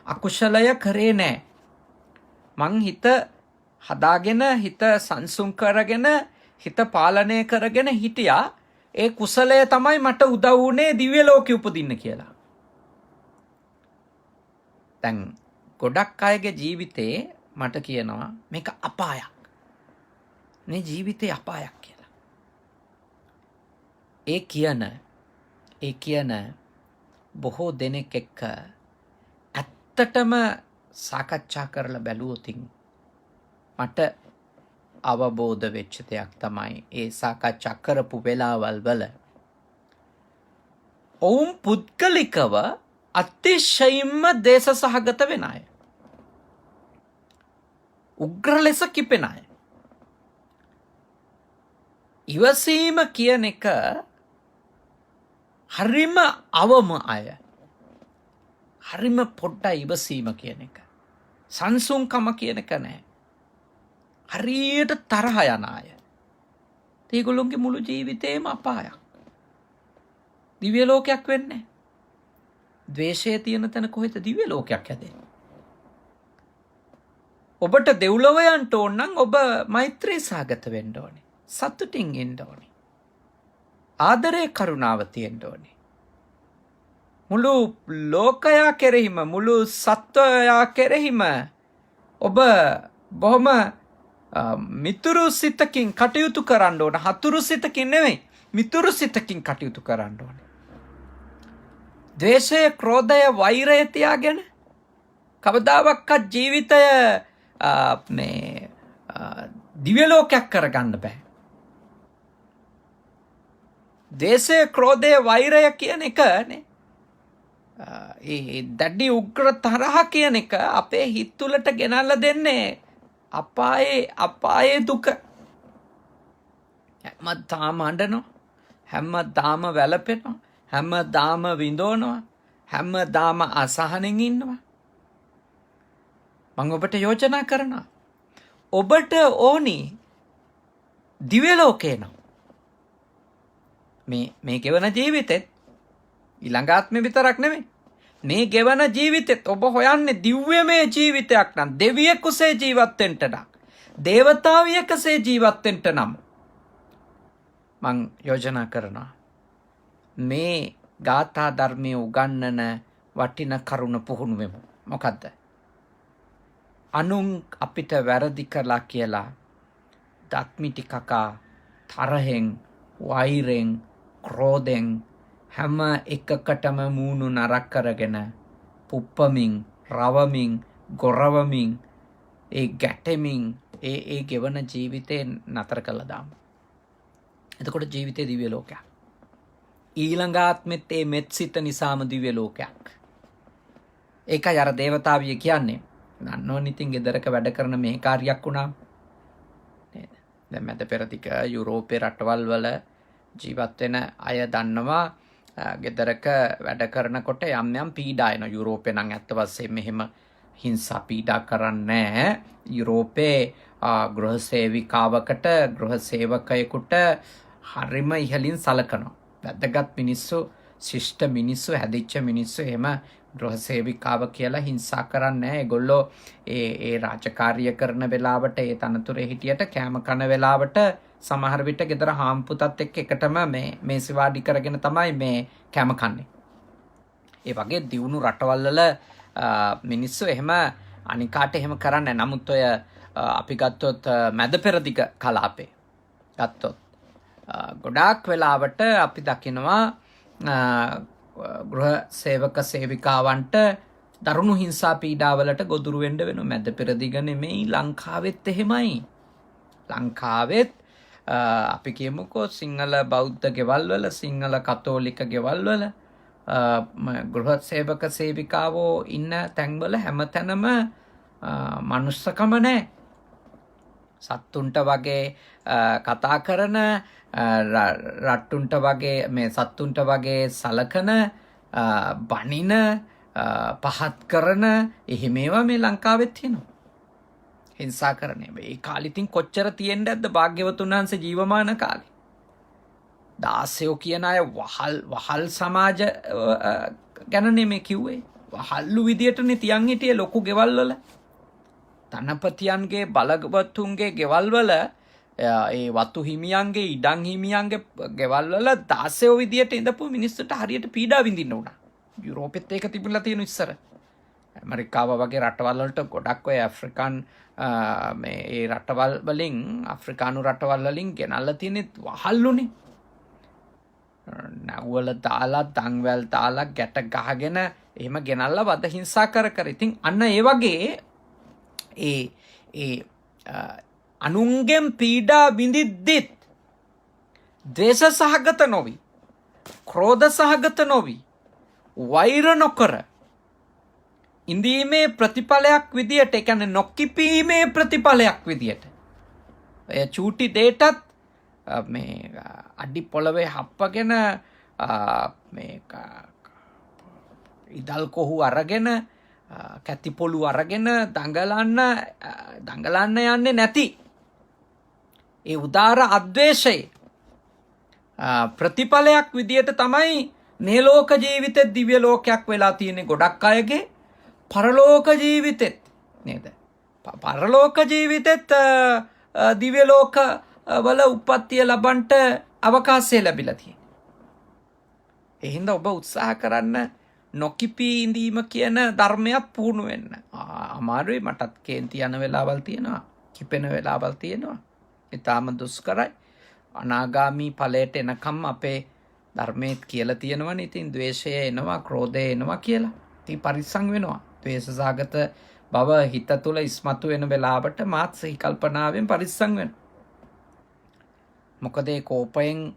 [SPEAKER 1] අකුශලය කරේ නෑ. මං හිත හදාගෙන, හිත සංසුන් කරගෙන, හිත පාලනය කරගෙන හිටියා. ඒ කුසලය තමයි මට උදව් වුණේ දිව්‍ය ලෝකෙ උපදින්න කියලා. දැන් ගොඩක් අයගේ ජීවිතේ මට කියනවා මේක අපායක්. මේ ජීවිතේ අපායක් කියලා. ඒ කියන බොහෝ දෙනෙක් එක්ක ඇත්තටම සාකච්ඡා කරලා බැලුවොතින් මට අවබෝධ වෙච්ච දෙයක් තමයි ඒ සාකච්ඡා කරපු වෙලාවල් වල ඔවුන් පුද්ගලිකව අතිශයින්ම දේශ සහගත වෙන අය. උග්‍ර ලෙස කිපෙන අය. ඉවසීම කියන එක හරිම අවම අය. හරිම පොඩ්ඩයි ඉවසීම කියන එක. සංසුන්කම කියන එක නෑ. හරියට තරහ යන අය. ඒගොල්ලොන්ගේ මුළු ජීවිතේම අපායක්. දිව්‍ය ලෝකයක් වෙන්නේ. ද්වේෂය තියෙන තැන කොහෙද දිව්‍ය ලෝකයක් හැදෙන්නේ? ඔබට දෙව්ලොව යන්න ඕන නම් ඔබ මෛත්‍රී සහගත වෙන්න ඕනේ. සතුටින් ඉන්න ඕනේ. ආදරේ කරුණාව තියෙන්න ඕනේ. මුළු ලෝකයා කෙරෙහිම, මුළු සත්වයා කෙරෙහිම ඔබ බොහොම මිතුරු සිතකින් කටයුතු කරන්න ඕන. හතුරු සිතකින් නෙවෙයි, මිතුරු සිතකින් කටයුතු කරන්න ඕන. ද්වේෂය, ක්‍රෝධය, වෛරය තියාගෙන කවදාවත් ජීවිතය දිව්‍ය ලෝකයක් කරගන්න බෑ. ද්වේෂය, ක්‍රෝධය, වෛරය කියන එක නේ, ඒ දැඩි උග්‍ර තරහ කියන එක අපේ හිත තුළට ගෙනල්ලා දෙන්නේ අපායේ දුක. හැමදාම අඬනවා, හැමදාම වැළපෙනවා, හැමදාම විඳවනවා, හැමදාම අසහනෙන් ඉන්නවා. මම ඔබට යෝජනා කරනවා, ඔබට ඕනි දිව්‍ය ලෝකේ නම් මේ ගෙවන ජීවිතෙත් ඊළඟ ආත්මෙ විතරක් නෙමෙයි, මේ ගෙවන ජීවිතෙත් ඔබ හොයන්නේ දිව්‍යමය ජීවිතයක් නම්, දෙවියෙකුසේ ජීවත් වෙන්න නම්, දේවතාවියකසේ ජීවත් වෙන්න නම් මං යෝජනා කරනවා මේ ගාථා ධර්මයේ උගන්වන වටින කරුණ පුහුණු වෙමු. මොකද්ද? අනුන් අපිට වැරදි කළා කියලා දත්මිටි කකා තරහෙන්, වෛරෙන්, ක්‍රෝධෙන් හැම එකකටම මූණු නරක් කරගෙන පුප්පමින්, රවමින්, ගොරවමින්, ඒ ගැටෙමින් ඒ ගෙවන ජීවිතේ නතර කළා දාමු. එතකොට ජීවිතේ දිව්‍ය ලෝකයක්. ඊළඟ ආත්මෙත් ඒ මෙත් සිත නිසාම දිව්‍ය ලෝකයක්. ඒකයි අර දේවතාවිය කියන්නේ. දන්නවනේ ඉතින් ගෙදරක වැඩ කරන මේ කාර්යයක් වුණා. නේද? දැන් මැද පෙරදිග යුරෝපේ රටවල් වල ජීවත් වෙන අය දන්නවා ගෙදරක වැඩ කරනකොට යම් යම් පීඩා එනවා. යුරෝපේ නම් ඇත්ත වශයෙන්ම මෙහෙම හිංසා පීඩා කරන්නේ නැහැ. යුරෝපේ ගෘහ සේවිකාවකට, ගෘහ සේවකයෙකුට හරිම ඉහලින් සලකනවා. වැදගත් මිනිස්සු, ශිෂ්ට මිනිස්සු, හැදිච්ච මිනිස්සු එහෙම ගෘහ සේවිකාව කියලා හිංසා කරන්නේ නැහැ. ඒගොල්ලෝ ඒ රාජකාරිය කරන වෙලාවට, ඒ තනතුරේ හිටියට කෑම කන වෙලාවට සමහර විට ගෙදර හාම්පුතත් එක්ක එකටම මේ සිවාඩි කරගෙන තමයි මේ කෑම කන්නේ. ඒ වගේ දියුණු රටවල් වල මිනිස්සු එහෙම අනිකාට එහෙම කරන්නේ. නමුත් ඔය අපි ගත්තොත් මැද පෙරදිග කලාපේ ගත්තොත් ගොඩාක් වෙලාවට අපි දකිනවා ගෘහ සේවක සේවිකාවන්ට දරුණු හිංසා පීඩාවලට ගොදුරු වෙන්න වෙනවා. මැද පෙරදිග නෙමෙයි, ලංකාවෙත් එහෙමයි. ලංකාවෙත් අපි කියමුකෝ සිංහල බෞද්ධ ගෙවල් වල, සිංහල කතෝලික ගෙවල් වල ගෘහ සේවක සේවිකාවෝ ඉන්න තැන්වල හැමතැනම මනුස්සකම නැහැ. සත්තුන්ට වගේ කතා කරන, රට්ටුන්ට වගේ මේ සත්තුන්ට වගේ සලකන, බනින, පහත් කරන එහෙම ඒවා මේ ලංකාවෙත් තියෙනවා. හිංසා කරන ඒ කාලෙකින් කොච්චර තියෙන්න ඇද්ද භාග්‍යවතුන් වහන්සේ ජීවමාන කාලේ. දාසයෝ කියන අය වහල් සමාජ ගැන නෙමෙයි කිව්වේ. වහල්ලු විදියටනේ තියන් හිටියේ ලොකු ගෙවල් වල. ධනපතියන්ගේ, බලවතුන්ගේ ගෙවල් වල, ඒ වතු හිමියන්ගේ, ඉඩම් හිමියන්ගේ ගෙවල් වල දාසයෝ විදියට ඉඳපු මිනිස්සුන්ට හරියට පීඩා විඳින්න උනා. යුරෝපෙත් ඒක තිබුණලා තියෙන ඉස්සර. ඇමරිකාව වගේ රටවල් වලට ගොඩක් ඔය ඇෆ්‍රිකන් මේ රටවල් වලින්, අප්‍රිකානු රටවල් වලින් ගෙනල්ලා තියෙන්නේ වහල්ලුනේ. නැව්වල දාලා, දන්වැල් දාලා, ගැට ගහගෙන එහෙම ගෙනල්ලා වද හිංසා කර. ඉතින් අන්න ඒ වගේ ඒ අනුන්ගෙන් පීඩා විඳිද්දිත් ද්වේෂ සහගත නොවි, ක්‍රෝධ සහගත නොවි, වෛර නොකර ඉඳීමේ ප්‍රතිඵලයක් විදියට, ඒ කියන්නේ නොකිපීමේ ප්‍රතිඵලයක් විදියට එය චූටි දෙයටත් මේ අඩි පොළවේ හප්පගෙන මේ ඉදල් කොහු අරගෙන, කැති පොළු අරගෙන දඟලන්න යන්නේ නැති ඒ උදාර අද්වේෂයේ ප්‍රතිඵලයක් විදියට තමයි මේ ලෝක ජීවිතෙත් දිව්‍ය ලෝකයක් වෙලා තියෙන්නේ ගොඩක් අයගේ. පරලෝක ජීවිතෙත් නේද? පරලෝක ජීවිතෙත් දිව්‍ය ලෝක වල උප්පත්තිය ලබන්නට අවකාශය ලැබිලා තියෙනවා. ඒ හින්දා ඔබ උත්සාහ කරන්න නොකිපී ඉඳීම කියන ධර්මයක් පුහුණු වෙන්න. අමාරුයි, මටත් කේන්ති යන වෙලාවල් තියෙනවා, කිපෙන වෙලාවල් තියෙනවා. ඊටාම දුෂ්කරයි. අනාගාමී ඵලයට එනකම් අපේ ධර්මයේත් කියලා තියෙනවනේ. ඉතින් ද්වේෂය එනවා, ක්‍රෝධය එනවා කියලා. ඉතින් පරිස්සම් වෙනවා. ද්වේෂසහගත බව හිත තුළ ඉස්මතු වෙන වෙලාවට මාත් සිහි කල්පනාවෙන් පරිස්සම් වෙනවා. මොකද ඒ කෝපයෙන්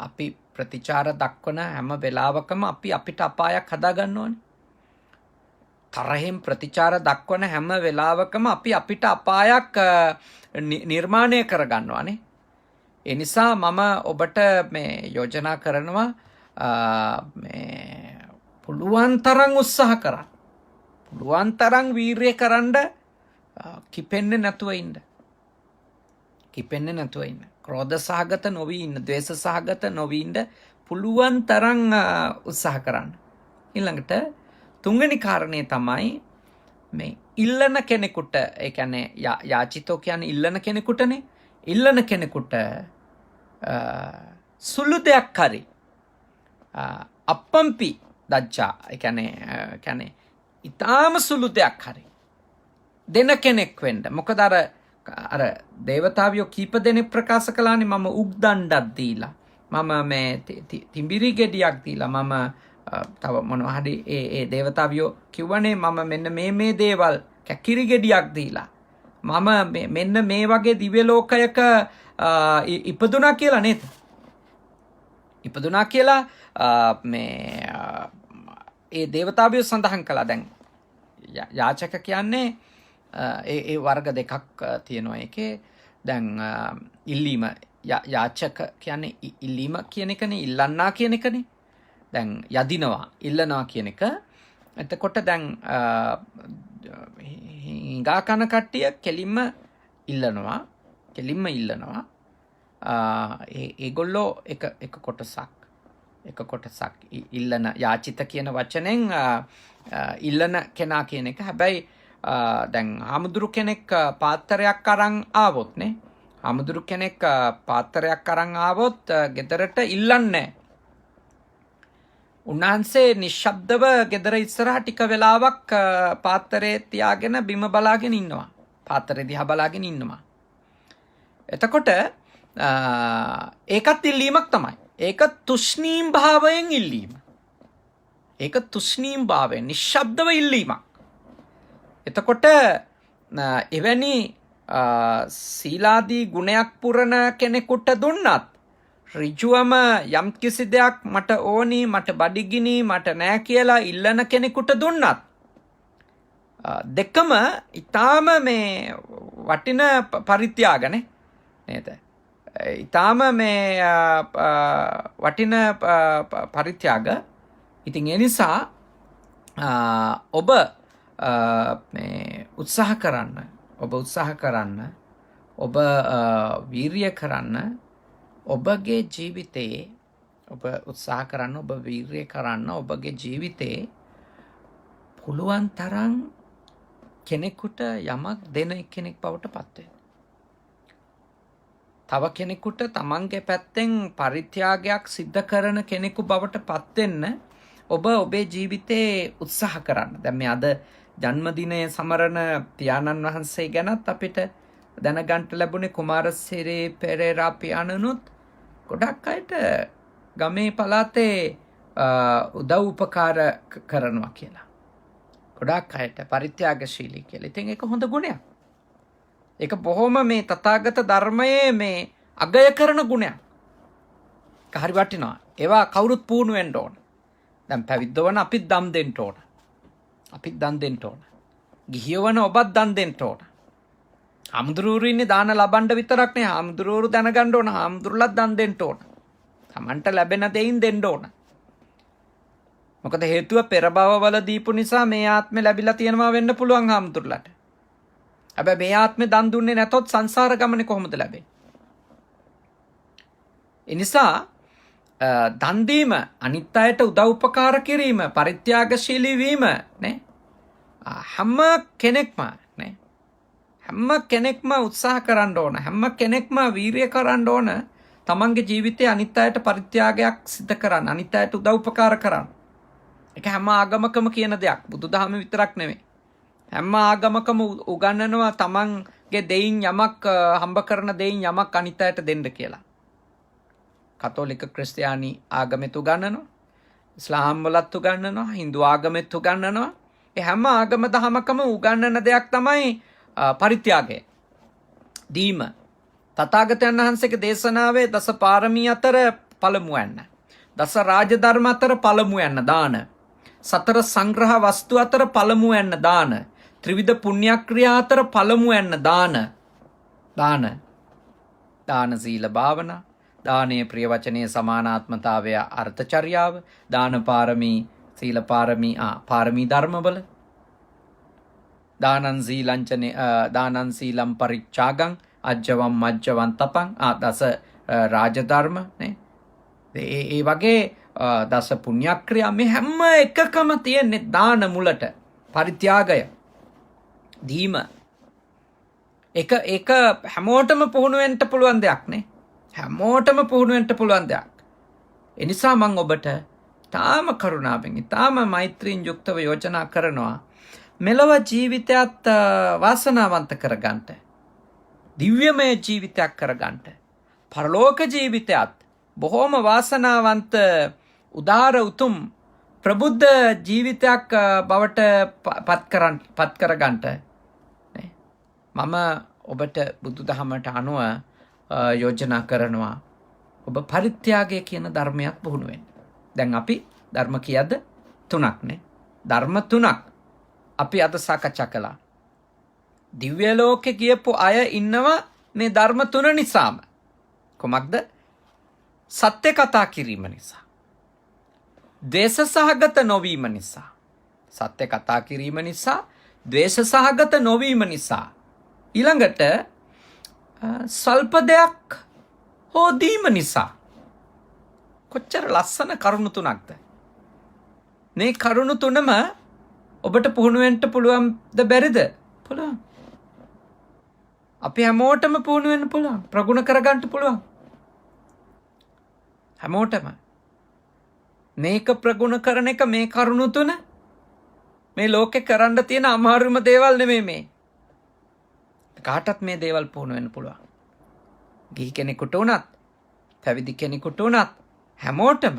[SPEAKER 1] අපි ප්‍රතිචාර දක්වන හැම වෙලාවකම අපි අපිට අපායක් හදාගන්න ඕනේ. තරහෙන් ප්‍රතිචාර දක්වන හැම වෙලාවකම අපි අපිට අපායක් නිර්මාණය කරගන්නවානේ. ඒ නිසා මම ඔබට මේ යෝජනා කරනවා මේ පුළුවන් තරම් උත්සාහ කරන්න. පුළුවන් තරම් වීරිය කරන්න, කිපෙන්නේ නැතුව ඉන්න. කිපෙන්නේ නැතුව ඉන්න. ක්‍රෝධ සහගත නොවී ඉන්න, ද්වේෂ සහගත නොවී ඉන්න පුළුවන් තරම් උත්සාහ කරන්න. ඊළඟට තුන්වෙනි කාරණේ තමයි මේ ඉල්ලන කෙනෙකුට, ඒ කියන්නේ යාචිතෝ කියන්නේ ඉල්ලන කෙනෙකුටනේ. ඉල්ලන කෙනෙකුට සුළු දෙයක් හරි අප්පම්පි දච්චා, ඒ කියන්නේ ඊටාම සුළු දෙයක් හරි දෙන කෙනෙක් වෙන්න. මොකද අර දේවතාවියෝ කීප දෙනෙක් ප්‍රකාශ කළානේ, මම උග්දණ්ඩක් දීලා, මම මේ තිඹිරි ගෙඩියක් දීලා, මම තව මොනවා හරි ඒ දේවතාවියෝ කිව්වනේ මම මෙන්න මේ දේවල් කැකිරි ගෙඩියක් දීලා, මම මෙන්න මේ වගේ දිව්‍ය ලෝකයක ඉපදුනා කියලා නේද? ඉපදුනා කියලා මේ ඒ දේවතාවියෝ සඳහන් කළා. දැන් යාචක කියන්නේ ඒ වර්ග දෙකක් තියෙනවා. ඒකේ දැන් ඉල්ලීම, යාචක කියන්නේ ඉල්ලීම කියන එකනේ, ඉල්ලන්නා කියන එකනේ. දැන් යදිනවා, ඉල්ලනවා කියන එක. එතකොට දැන් හිඟා කන කට්ටිය කෙලින්ම ඉල්ලනවා. ඒගොල්ලෝ එක කොටසක් ඉල්ලන, යාචිත කියන වචනෙන් ඉල්ලන කෙනා කියන එක. හැබැයි දැන් හාමුදුරු කෙනෙක් පාත්තරයක් අරන් ආවොත් නේ, හාමුදුරු කෙනෙක් පාත්තරයක් අරන් ආවොත් ගෙදරට ඉල්ලන්නේ. උන්වහන්සේ නිශ්ශබ්දව ගෙදර ඉස්සරහා ටික වෙලාවක් පාත්තරේ තියාගෙන බිම බලාගෙන ඉන්නවා. පාත්තරේ දිහා බලාගෙන ඉන්නවා. එතකොට ඒකත් ඉල්ලීමක් තමයි. ඒක තුෂ්ණීම් භාවයෙන් ඉල්ලීම. ඒක තුෂ්ණීම් භාවයෙන් නිශ්ශබ්දව ඉල්ලීමක්. එතකොට එවැනි සීලාදී ගුණයක් පුරන කෙනෙකුට දුන්නත්, ඍජුවම යම් කිසි දෙයක් මට ඕනි, මට බඩගිනි, මට නෑ කියලා ඉල්ලන කෙනෙකුට දුන්නත්, දෙකම ඊටාම මේ වටින පරිත්‍යාගනේ නේද? ඊටාම මේ වටින පරිත්‍යාග. ඉතින් ඒ නිසා ඔබ මේ උත්සාහ කරන්න, ඔබ වීරිය කරන්න, ඔබගේ ජීවිතේ ඔබ උත්සාහ කරන්න, ඔබ වීරිය කරන්න, ඔබගේ ජීවිතේ පුළුවන් තරම් කෙනෙකුට යමක් දෙන කෙනෙක් බවට පත් වෙන්න. තව කෙනෙකුට තමන්ගේ පැත්තෙන් පරිත්‍යාගයක් සිද්ධ කරන කෙනෙකු බවට පත් වෙන්න ඔබ ඔබේ ජීවිතේ උත්සාහ කරන්න. දැන් මේ අද ජන්මදිනය සමරන පියාණන් වහන්සේ ගැනත් අපිට දැනගන්න ලැබුණේ කුමාරසිරි පෙරේරා පියාණනුත් ගොඩක් අයට ගමේ පළාතේ උදව් උපකාර කරනවා කියලා. ගොඩක් අයට පරිත්‍යාගශීලී කියලා. ඉතින් ඒක හොඳ ගුණයක්. ඒක බොහොම මේ තථාගත ධර්මයේ මේ අගය කරන ගුණයක්. ඒක හරි වටිනවා. ඒවා කවුරුත් පුහුණු වෙන්න ඕන. දැන් පැවිද්දවන අපිත් දන් දෙන්න ඕන. ගිහියවන ඔබත් දන් දෙන්න ඕන. හාමුදුරුවෝ ඉන්නේ දාන ලබන්න විතරක් නේ. හාමුදුරුවෝ දැනගන්න ඕන. හාමුදුරුවෝලත් දන් දෙන්න ඕන. තමන්ට ලැබෙන දෙයින් දෙන්න ඕන. මොකද හේතුව පෙර භවවල දීපු නිසා මේ ආත්මේ ලැබිලා තියෙනවා වෙන්න පුළුවන් හාමුදුරුවලට. හැබැයි මේ ආත්මේ දන් දුන්නේ නැතොත් සංසාර ගමනේ කොහොමද ලැබෙන්නේ? ඒ නිසා දන් දීම, අනිත් අයට උදව් උපකාර කිරීම, පරිත්‍යාගශීලී වීම නේ හැම කෙනෙක්ම උත්සාහ කරන්න ඕන. හැම කෙනෙක්ම වීරිය කරන්න ඕන. තමන්ගේ ජීවිතේ අනිත් අයට පරිත්‍යාගයක් සිදු කරන්න, අනිත් අයට උදව් උපකාර කරන්න. ඒක හැම ආගමකම කියන දෙයක්. බුදුදහම විතරක් නෙමෙයි. හැම ආගමකම උගන්වනවා තමන්ගේ දෙයින් යමක් හම්බ කරන දෙයින් යමක් අනිත් අයට දෙන්න කියලා. කතෝලික ක්‍රිස්තියානි ආගමෙත් උගන්වනවා. ඉස්ලාම් වලත් උගන්වනවා. හින්දු ආගමෙත් උගන්වනවා. ඒ හැම ආගම දහමකම උගන්වන දෙයක් තමයි පරිත්‍යාගය. දීම. තථාගතයන් වහන්සේගේ දේශනාවේ දස පාරමී අතර පළමු යන්න. දස රාජධර්ම අතර පළමු යන්න දාන. සතර සංග්‍රහ වස්තු අතර පළමු යන්න දාන. ත්‍රිවිධ පුණ්‍යක්‍රියා අතර පළමු යන්න දාන සීල භාවනා, දානයේ ප්‍රිය වචනයේ සමානාත්මතාවය අර්ථචර්යාව, දාන පාරමී, සීල පාරමී, පාරමී ධර්මවල දානං සීලම් පරිච්ඡාගං අජ්ජවම් මජ්ජවම් තපං දස රාජධර්ම නේ. ඒ වගේ දස පුණ්‍යක්‍රියා මේ හැම එකකම තියෙන්නේ දාන මුලට පරිත්‍යාගය දීම. ඒක හැමෝටම පුහුණු වෙන්න පුළුවන් දෙයක් නේ. හැමෝටම පුහුණු වෙන්න පුළුවන් දෙයක්. ඒ නිසා මම ඔබට තාම කරුණාවෙන් තාම මෛත්‍රියෙන් යුක්තව යෝජනා කරනවා මෙලව ජීවිතයත් වාසනාවන්ත කරගන්නට, දිව්‍යමය ජීවිතයක් කරගන්නට, පරලෝක ජීවිතයත් බොහෝම වාසනාවන්ත උදාර උතුම් ප්‍රබුද්ධ ජීවිතයක් බවට පත් කරගන්නට මම ඔබට බුදුදහමට අනුව යෝජනා කරනවා ඔබ පරිත්‍යාගය කියන ධර්මයක් පුහුණු වෙන්න. දැන් අපි ධර්ම කියද්ද 3ක් නේ. ධර්ම 3ක් අපි අද සාකච්ඡා කළා. දිව්‍ය ලෝකේ ගියපු අය ඉන්නවා මේ ධර්ම 3 නිසාම. කොමක්ද? සත්‍ය කතා කිරීම නිසා. ද්වේෂ සහගත නොවීම නිසා. සත්‍ය කතා කිරීම නිසා, ද්වේෂ සහගත නොවීම නිසා. ඊළඟට සල්ප දෙයක් හෝ දීම නිසා. කොච්චර ලස්සන කරුණු 3ක්ද? මේ කරුණු 3ම ඔබට පුහුණු වෙන්න පුළුවන්ද බැරිද? පුළුවන්. අපි හැමෝටම පුහුණු වෙන්න පුළුවන්. ප්‍රගුණ කරගන්න පුළුවන්. හැමෝටම. මේක ප්‍රගුණ කරන එක මේ කරුණු 3 මේ ලෝකේ කරන්න තියෙන අමාරුම දේවල් නෙමෙයි මේ. කාටත් මේ දේවල් පුහුණු වෙන්න පුළුවන්. ගිහි කෙනෙකුට උනත්, පැවිදි කෙනෙකුට උනත් හැමෝටම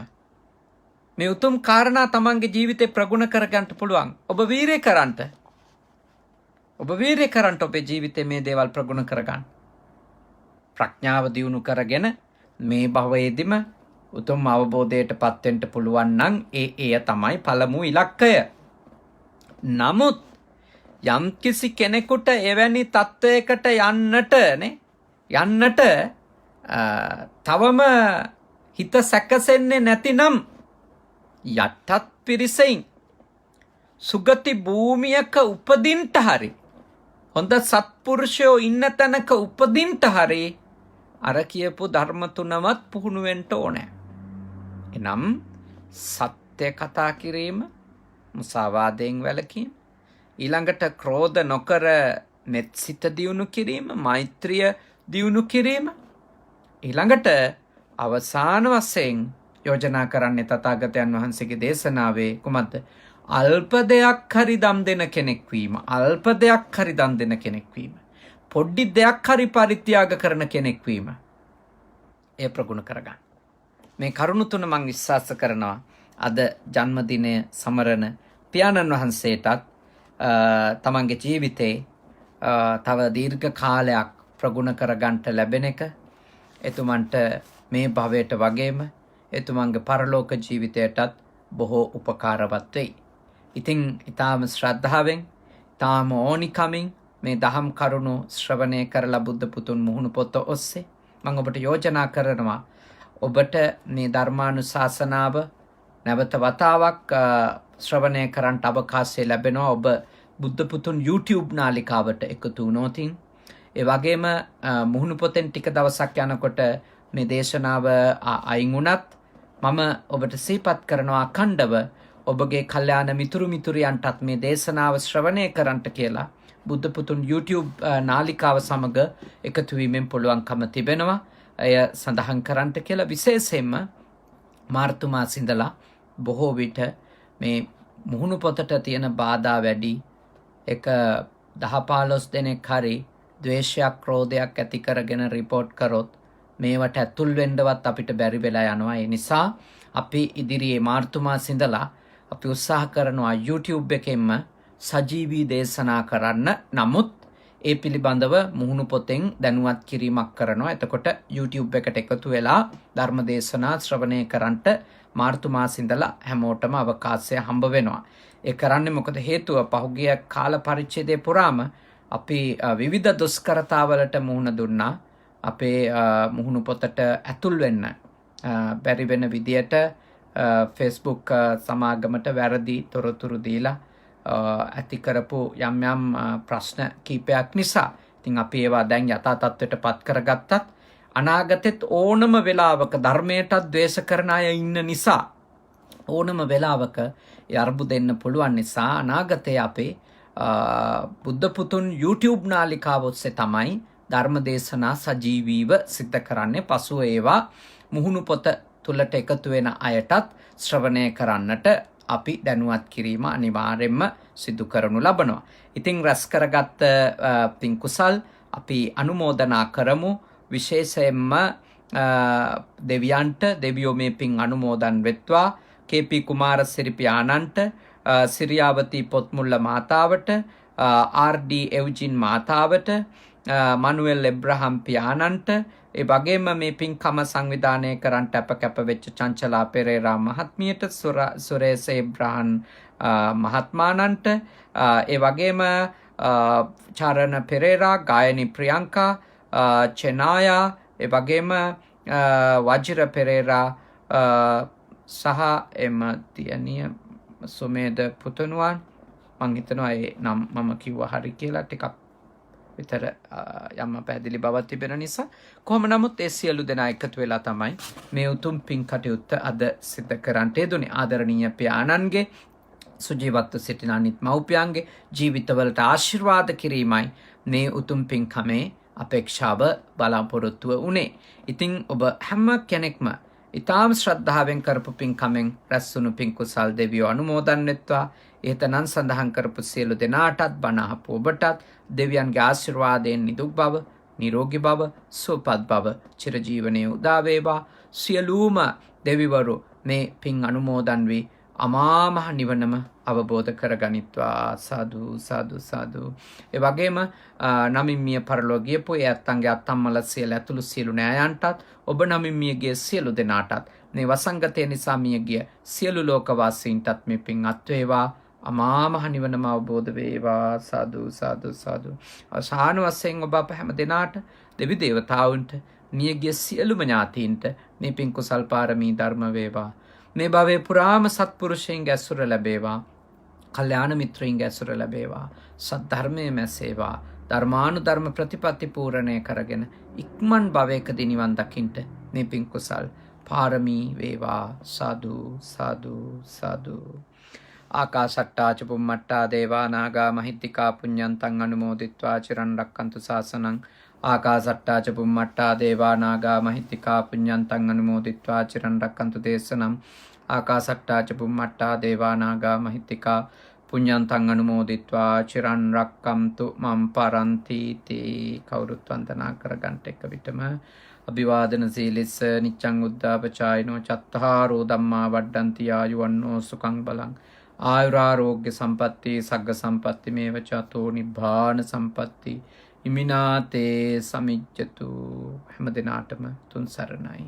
[SPEAKER 1] මේ උතුම් කාරණා තමන්ගේ ජීවිතේ ප්‍රගුණ කරගන්න පුළුවන්. ඔබ වීරිය කරන්ට. ඔබේ ජීවිතේ මේ දේවල් ප්‍රගුණ කරගන්න. ප්‍රඥාව දියුණු කරගෙන මේ භවයේදීම උතුම් අවබෝධයටපත් වෙන්න පුළුවන් නම් එය තමයි පළමු ඉලක්කය. නමුත් යම්කිසි කෙනෙකුට එවැනි තත්වයකට යන්නට තවම හිත සැකසෙන්නේ නැතිනම් යටත් පිරිසෙන් සුගති භූමියක උපදින්ට හරි, හොඳ සත්පුරුෂයෝ ඉන්න තැනක උපදින්ට හරි අර කියපු ධර්ම 3වත් පුහුණු වෙන්න ඕනේ. එනම් සත්‍ය කතා කිරීම, මුසාවාදයෙන් වැළකීම, ඊළඟට ක්‍රෝධ නොකර මෙත්සිත දියුණු කිරීම, මෛත්‍රිය දියුණු කිරීම, ඊළඟට අවසාන වශයෙන් යෝජනා කරන්නේ තථාගතයන් වහන්සේගේ දේශනාවේ කුමක්ද? අල්ප දෙයක් හරි දම් දෙන කෙනෙක් වීම. අල්ප දෙයක් හරි දම් දෙන කෙනෙක් වීම. පොඩි දෙයක් හරි පරිත්‍යාග කරන කෙනෙක් වීම. එය ප්‍රගුණ කරගන්න. මේ කරුණු 3 මම විශ්වාස කරනවා අද ජන්මදිනය සමරන පියාණන් වහන්සේටත් තමන්ගේ ජීවිතේ තව දීර්ඝ කාලයක් ප්‍රගුණ කරගන්නට ලැබෙන එක එතුමන්ට මේ භවයට වගේම එතුමන්ගේ පරලෝක ජීවිතයටත් බොහෝ උපකාරවත් වෙයි. ඉතින් ඊටාම ශ්‍රද්ධාවෙන්, ඊටාම ඕනිකමින් මේ දහම් කරුණු ශ්‍රවණය කරලා බුද්ධ පුතුන් මුහුණු පොත ඔස්සේ මම ඔබට යෝජනා කරනවා ඔබට මේ ධර්මානුශාසනාව නැවත වතාවක් ශ්‍රවණය කරන්න අවකාශය ලැබෙනවා ඔබ බුද්ධ පුතුන් YouTube නාලිකාවට එකතු වුණොත්. ඒ වගේම මුහුණු පොතෙන් ටික දවසක් යනකොට මේ දේශනාව අයින් වුණත් මම ඔබට සිහිපත් කරනවා අඛණ්ඩව ඔබගේ කල්යාණ මිතුරියන්ටත් මේ දේශනාව ශ්‍රවණය කරන්නට කියලා බුද්ධ පුතුන් YouTube නාලිකාව සමග එකතු වීමෙන් පුළුවන්කම තිබෙනවා. එය සඳහන් කරන්නට කියලා විශේෂයෙන්ම මාර්තු මාසෙ ඉඳලා බොහෝ විට මේ මුහුණු පොතට තියෙන බාධා වැඩි. එක 10-15 දෙනෙක් හරි ද්වේෂයක්, ක්‍රෝධයක් ඇති කරගෙන රිපෝට් කරොත් මේවට ඇතුල් වෙන්නවත් අපිට බැරි වෙලා යනවා. ඒ නිසා අපි ඉදිරියේ මාර්තු මාසෙ ඉඳලා අපි උත්සාහ කරනවා YouTube එකෙන්ම සජීවී දේශනා කරන්න. නමුත් ඒ පිළිබඳව මුහුණු පොතෙන් දැනුවත් කිරීමක් කරනවා. එතකොට YouTube එකට එකතු වෙලා ධර්ම දේශනා ශ්‍රවණය කරන්නට මාර්තු මාසෙ ඉඳලා හැමෝටම අවකාශය හම්බ වෙනවා. ඒ කරන්නේ මොකද හේතුව පහුගිය කාල පරිච්ඡේදයේ පුරාම අපි විවිධ දුෂ්කරතාවලට මුහුණ දුන්නා. අපේ මුහුණු පොතට ඇතුල් වෙන්න බැරි වෙන විදියට Facebook සමාගමට වැරදි තොරතුරු දීලා ඇති කරපු යම් ප්‍රශ්න කීපයක් නිසා ඉතින් අපි ඒවා දැන් යථා තත්ත්වයට පත් කරගත්තත් අනාගතෙත් ඕනම වෙලාවක ධර්මයටත් ද්වේෂ කරන අය ඉන්න නිසා ඕනම වෙලාවක යර්බු දෙන්න පුළුවන් නිසා අනාගතයේ අපේ බුද්ධ පුතුන් YouTube නාලිකාව ඔස්සේ තමයි ධර්ම දේශනා සජීවීව සිද්ධ කරන්නේ. පසුව ඒවා මුහුණු පොත තුලට එකතු වෙන අයටත් ශ්‍රවණය කරන්නට අපි දැනුවත් කිරීම අනිවාර්යෙන්ම සිදු කරනු ලබනවා. ඉතින් රැස් කරගත් පින් කුසල් අපි අනුමෝදනා කරමු. විශේෂයෙන්ම දෙවියන්ට දෙවියෝ මේ පින් අනුමෝදන් වෙත්වා. KP කුමාරසිරි පියාණන්ට, සිරියාවතී පොත්මුල්ල මාතාවට, RD එව්ජින් මාතාවට, මනුවෙල් එබ්‍රහම් පියාණන්ට, ඒ වගේම මේ පින්කම සංවිධානය කරන්නට අප වෙච්ච චංචලා පෙරේරා මහත්මියට, සුරේස එබ්‍රහම් මහත්මාණන්ට, ඒ වගේම චරණ පෙරේරා, ගායනි ප්‍රියංකා, චෙනායා, ඒ වගේම වජිර පෙරේරා සහ එම තියනිය සුමේද පුතණුවන්, මං හිතනවා ඒ නම් මම කිව්වා හරි කියලා, ටිකක් විතර යම් පැහැදිලි බවක් තිබෙන නිසා. කොහොම නමුත් ඒ සියලු දෙනා එකතු වෙලා තමයි මේ උතුම් පින් කටයුත්ත අද සිද්ධ කරන්නට යෙදුනේ. ආදරණීය පියාණන්ගේ, සුජීවත්ව සිටින අනිත් මව්පියන්ගේ ජීවිතවලට ආශිර්වාද කිරීමයි මේ උතුම් පින්කමේ අපේක්ෂාව බලාපොරොත්තුව උනේ. ඉතින් ඔබ හැම කෙනෙක්ම ඉතාම ශ්‍රද්ධාවෙන් කරපු පින්කමෙන් රැස්වුණු පින් කුසල් දෙවියෝ අනුමෝදන් වෙත්වා. එහෙතනම් සඳහන් කරපු සියලු දෙනාටත්, බණ අහපු ඔබටත් දෙවියන්ගේ ආශිර්වාදයෙන් නිදුක් බව, නිරෝගී බව, සුවපත් බව චිරජීවනයේ උදා වේවා. සියලුම දෙවිවරු මේ පින් අනුමෝදන් වී අමා මහ නිවනම අවබෝධ කරගනිත්වා. සාදු සාදු සාදු. ඒ වගේම නමින් මිය පරලොව ගියපු ඒ ඇත්තන්ගේ අත්තම්මල සියලු ඇතුළු සියලු නෑයන්ටත්, ඔබ නමින් මිය ගිය සියලු දෙනාටත්, මේ වසංගතය නිසා මිය ගිය සියලු ලෝකවාසීන්ටත් මේ පින් අත් වේවා. අමා මහ නිවනම අවබෝධ වේවා. සාදු සාදු සාදු. අවසාන වශයෙන් ඔබ අප හැම දෙනාට, දෙවි දේවතාවුන්ට, මිය ගිය සියලුම ඥාතීන්ට මේ පින් කුසල් පාරමී ධර්ම වේවා. මේ භවයේ පුරාම සත්පුරුෂයන්ගේ ඇසුර ලැබේවා. කල්යාණ මිත්‍රයින්ගේ ඇසුර ලැබේවා. සද්ධර්මයේ මැසේවා. ධර්මානුධර්ම ප්‍රතිපත්ති පූර්ණය කරගෙන ඉක්මන් භවයකදී නිවන් දකින්ට මේ පින් කුසල් පාරමී වේවා. සාදු සාදු සාදු. ආකාශට්ටා ච බුම්මට්ටා දේවා නාග මහිත්‍තිකා පුඤ්ඤන්තං අනුමෝදිත්වා චිරන් රක්칸තු ශාසනං. ආකාශට්ටා ච බුම්මට්ටා දේවා නාග මහිත්‍තිකා පුඤ්ඤන්තං අනුමෝදිත්වා චිරන් රක්칸තු දේශනං. ආකාශට්ටා ච බුම්මට්ටා දේවා නාග මහිත්‍තිකා පුඤ්ඤන්තං අනුමෝදිත්වා චිරන් රක්칸තු මම් පරන්ති තී. කවුරුත් වන්දනා කරගන්ට එක විටම අභිවාදන සීලිස්ස නිච්ඡං උද්ධාපචායිනෝ චත්තාරෝ ධම්මා වඩ්ඩන්ති ආයුවන්නෝ සුඛං බලං ආයුරාෝග්‍ය සම්පatti සග්ග සම්පatti මේව චතෝ නිබ්බාන සම්පatti ඉමිනාතේ සමිජ්ජතු. හැම දිනාටම තුන් සරණයි.